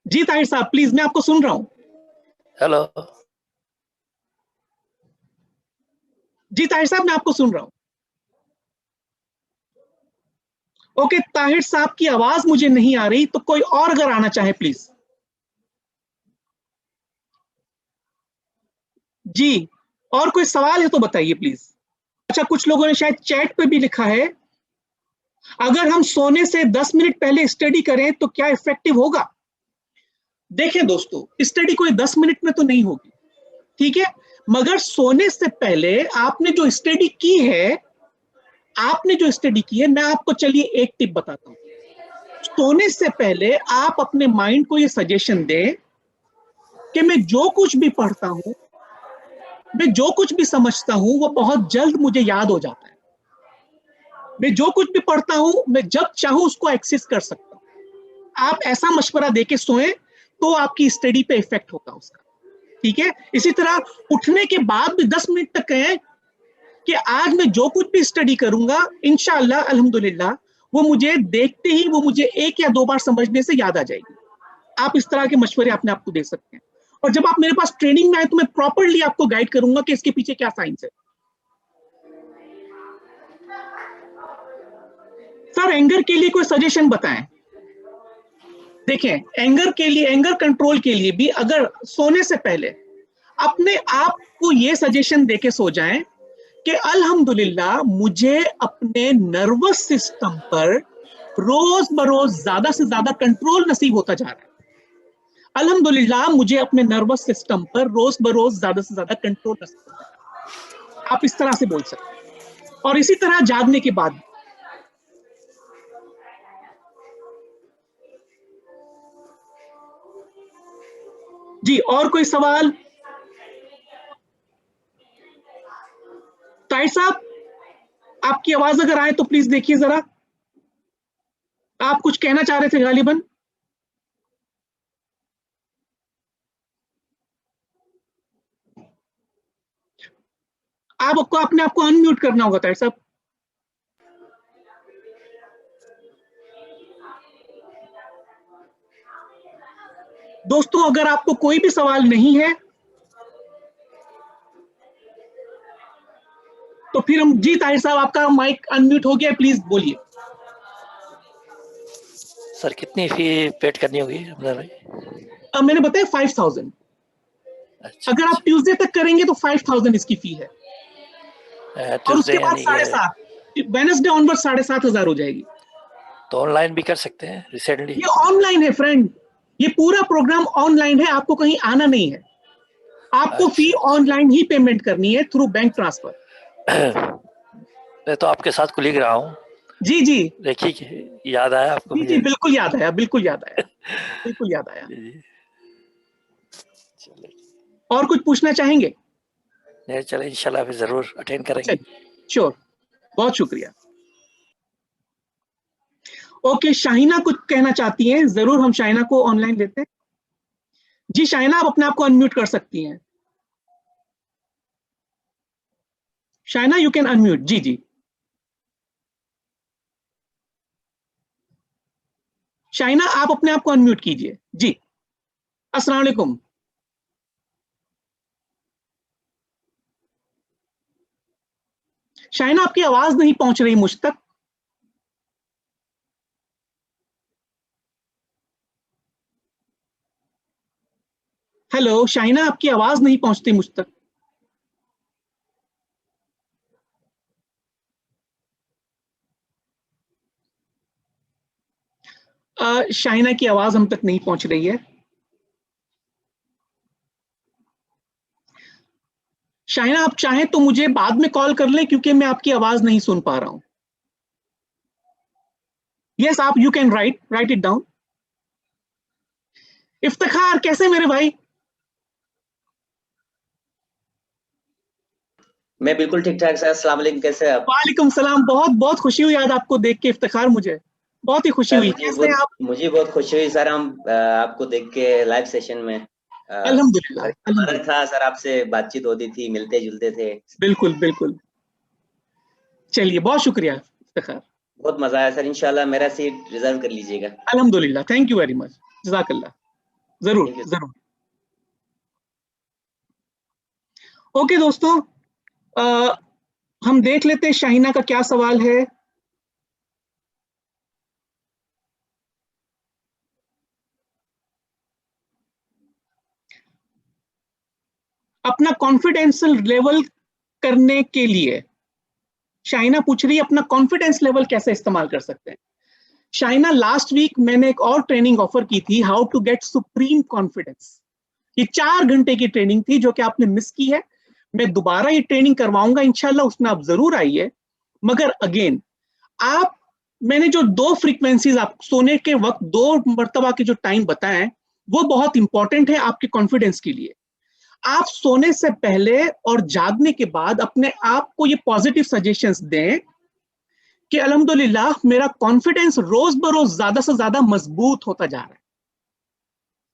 जी ताहिर साहब, प्लीज, मैं आपको सुन रहा हूं। हेलो। जी ताहिर साहब, मैं आपको सुन रहा हूं। ओके, ताहिर साहब की आवाज मुझे नहीं आ रही, तो कोई और अगर आना चाहे प्लीज। जी, और कोई सवाल है तो बताइए प्लीज। अच्छा, कुछ लोगों ने शायद चैट पे भी लिखा है, अगर हम सोने से 10 मिनट पहले स्टडी करें तो क्या इफेक्टिव होगा? देखें दोस्तों, स्टडी कोई 10 मिनट में तो नहीं होगी, ठीक है, मगर सोने से पहले आपने जो स्टडी की है, मैं आपको चलिए एक टिप बताता हूं। सोने से पहले आप अपने माइंड को ये सजेशन दें कि मैं जो कुछ भी पढ़ता हूं, मैं जो कुछ भी समझता हूं, वो बहुत जल्द मुझे याद हो जाता है। मैं जो कुछ भी पढ़ता हूं, मैं जब चाहूं उसको एक्सेस कर सकता हूं। आप ऐसा मशवरा देके सोएं तो आपकी स्टडी पे इफेक्ट होगा उसका, ठीक है। इसी तरह उठने के बाद भी 10 मिनट तक कहें कि आज मैं जो कुछ भी स्टडी करूंगा, इंशाअल्लाह अल्हम्दुलिल्लाह, वो मुझे देखते ही, वो मुझे 1 या 2 बार समझने से याद आ जाएगी। आप इस तरह के मशवरे अपने आपको दे सकते हैं, और जब आप मेरे पास ट्रेनिंग में आए तो मैं प्रॉपर्ली आपको गाइड करूंगा कि इसके पीछे क्या साइंस है। सर, एंगर के लिए कोई सजेशन बताएं। देखें, एंगर कंट्रोल के लिए भी अगर सोने से पहले अपने आप को ये सजेशन देके सो जाएं कि अल्हम्दुलिल्लाह मुझे अपने नर्वस सिस्टम पर रोज बरोज ज्यादा से ज्यादा कंट्रोल नसीब होता जा रहा है। अल्हम्दुलिल्लाह मुझे अपने नर्वस सिस्टम पर रोज बरोज ज्यादा से ज्यादा कंट्रोल नसीब होता है। आप इस तरह से बोल सकते हैं। और इसी तरह जागने के बाद जी, और कोई सवाल? ताहिर साहब, आपकी आवाज अगर आए तो प्लीज देखिए जरा। आप कुछ कहना चाह रहे थे गालिबन। आपको अपने आप को अनम्यूट करना होगा ताहिर साहब। दोस्तों, अगर आपको कोई भी सवाल नहीं है तो फिर हम जी, ताहिर साहब आपका माइक अनम्यूट हो गया, प्लीज बोलिए। सर कितनी फी पेड करनी होगी अमजद भाई? मैंने बताया 5000। अच्छा, अगर आप ट्यूसडे तक करेंगे तो 5000 इसकी फी है, और उसके बाद 7,500, वेडनेसडे ऑनवर्ड 7,500 हो जाएगी। तो ऑनलाइन भी कर सकते हैं रिसेंटली? ये ऑनलाइन है फ्रेंड, ये पूरा प्रोग्राम ऑनलाइन है, आपको कहीं आना नहीं है। आपको फी ऑनलाइन ही पेमेंट करनी है थ्रू बैंक ट्रांसफर। मैं तो आपके साथ कुलीग रहा हूँ। जी जी, देखिए याद आया आपको? जी जी, बिल्कुल याद आया, बिल्कुल याद आया, बिल्कुल याद आया। और कुछ पूछना चाहेंगे? नहीं, चले इंशाल्लाह फिर जरूर अटेंड करेंगे। श्योर, बहुत शुक्रिया। ओके, शाहिना कुछ कहना चाहती हैं, जरूर हम शाहिना को ऑनलाइन लेते हैं। जी शाहिना, आप अपने आप को अनम्यूट कर सकती हैं। Shahina, you can unmute. जी जी, शाहिना आप अपने आप को अनम्यूट कीजिए। जी, अस्सलाम वालेकुम। शाहिना, आपकी आवाज नहीं पहुंच रही मुझ तक। हेलो शाहिना, आपकी आवाज नहीं पहुंचती मुझ तक। शाहिना की आवाज हम तक नहीं पहुंच रही है। शाहिना, आप चाहें तो मुझे बाद में कॉल कर लें, क्योंकि मैं आपकी आवाज नहीं सुन पा रहा हूं। यस, आप you can write it down. Iftikhar, कैसे मेरे भाई? मैं बिल्कुल ठीक ठाक सर। अस्सलाम वालेकुम, कैसे हैं आप? वालेकुम सलाम, बहुत बहुत खुशी हुई आज आपको देख के इफ्तिखार, मुझे बहुत ही खुशी हुई। कैसे हैं आप? मुझे बहुत खुशी हुई सर, हम आपको देख के लाइव सेशन में। अल्हम्दुलिल्लाह, हमारा था सर, आपसे बातचीत होती थी, मिलते जुलते थे। बिल्कुल बिल्कुल। चलिए, बहुत शुक्रिया इफ्तिखार, बहुत मजा आया सर। इंशाल्लाह मेरा सीट रिजर्व कर लीजिएगा। अल्हम्दुलिल्लाह, थैंक यू वेरी मच, जज़ाकल्लाह। जरूर जरूर। ओके दोस्तों, हम देख लेते हैं शाहिना का क्या सवाल है। अपना कॉन्फिडेंशियल लेवल करने के लिए शाहिना पूछ रही है, अपना कॉन्फिडेंस लेवल कैसे इस्तेमाल कर सकते हैं। शाहिना, लास्ट वीक मैंने एक और ट्रेनिंग ऑफर की थी, how to get supreme confidence. ये 4 घंटे की ट्रेनिंग थी जो कि आपने मिस की है। मैं दोबारा ये ट्रेनिंग करवाऊंगा इंशाल्लाह, उसमें आप जरूर आइए। मगर अगेन, आप, मैंने जो 2 फ्रीक्वेंसीज आप सोने के वक्त 2 मर्तबा के जो टाइम बताएं, वो बहुत इंपॉर्टेंट है आपके कॉन्फिडेंस के लिए। आप सोने से पहले और जागने के बाद अपने आप को ये पॉजिटिव सजेशंस दें कि अल्हम्दुलिल्लाह मेरा कॉन्फिडेंस रोज बरोज ज्यादा से ज्यादा मजबूत होता जा रहा है।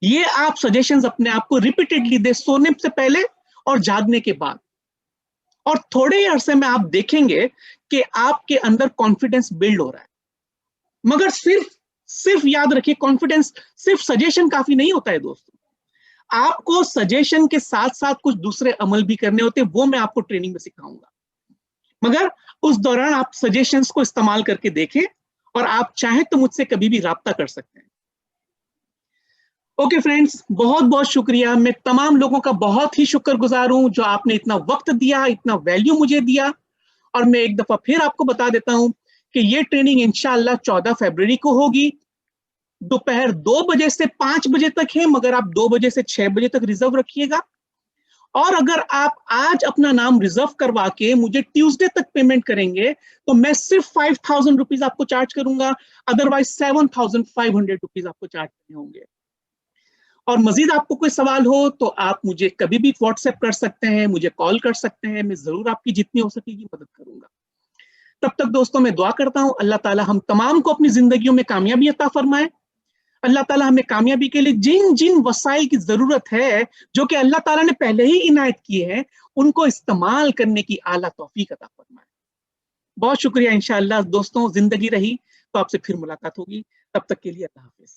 ये आप सजेशंस अपने आप को रिपीटेडली दे, सोने से पहले और जागने के बाद, और थोड़े ही अरसे में आप देखेंगे कि आपके अंदर कॉन्फिडेंस बिल्ड हो रहा है। मगर सिर्फ याद रखिए, कॉन्फिडेंस सिर्फ सजेशन काफी नहीं होता है दोस्तों। आपको सजेशन के साथ साथ कुछ दूसरे अमल भी करने होते हैं, वो मैं आपको ट्रेनिंग में सिखाऊंगा। मगर उस दौरान आप सजेशंस को इस्तेमाल करके देखें, और आप चाहें तो मुझसे कभी भी राब्ता कर सकते हैं। ओके फ्रेंड्स, बहुत बहुत शुक्रिया। मैं तमाम लोगों का बहुत ही शुक्रगुजार हूं जो आपने इतना वक्त दिया, इतना वैल्यू मुझे दिया। और मैं एक दफा फिर आपको बता देता हूं कि ये ट्रेनिंग इंशाल्लाह 14 फरवरी को होगी, दोपहर 2 बजे से 5 बजे तक है, मगर आप 2 बजे से 6 बजे तक रिजर्व रखिएगा। और अगर आप आज अपना नाम रिजर्व करवा के मुझे ट्यूसडे तक पेमेंट करेंगे तो मैं सिर्फ 5,000 रुपीज आपको चार्ज करूंगा, अदरवाइज 7,500 रुपीज आपको चार्ज करने होंगे। और मजीद आपको कोई सवाल हो तो आप मुझे कभी भी व्हाट्सएप कर सकते हैं, मुझे कॉल कर सकते हैं, मैं जरूर आपकी जितनी हो सकेगी मदद करूंगा। तब तक दोस्तों मैं दुआ करता हूं अल्लाह ताला हम तमाम को अपनी जिंदगियों में कामयाबी अता फरमाए। अल्लाह ताला हमें कामयाबी के लिए जिन जिन वसाइल की जरूरत है, जो कि अल्लाह ताला ने पहले ही इनायत किए हैं, उनको इस्तेमाल करने की आला तौफीक अता फरमाए। बहुत शुक्रिया। इंशाअल्लाह दोस्तों, जिंदगी रही तो आपसे फिर मुलाकात होगी। तब तक के लिए अल्लाह हाफिज।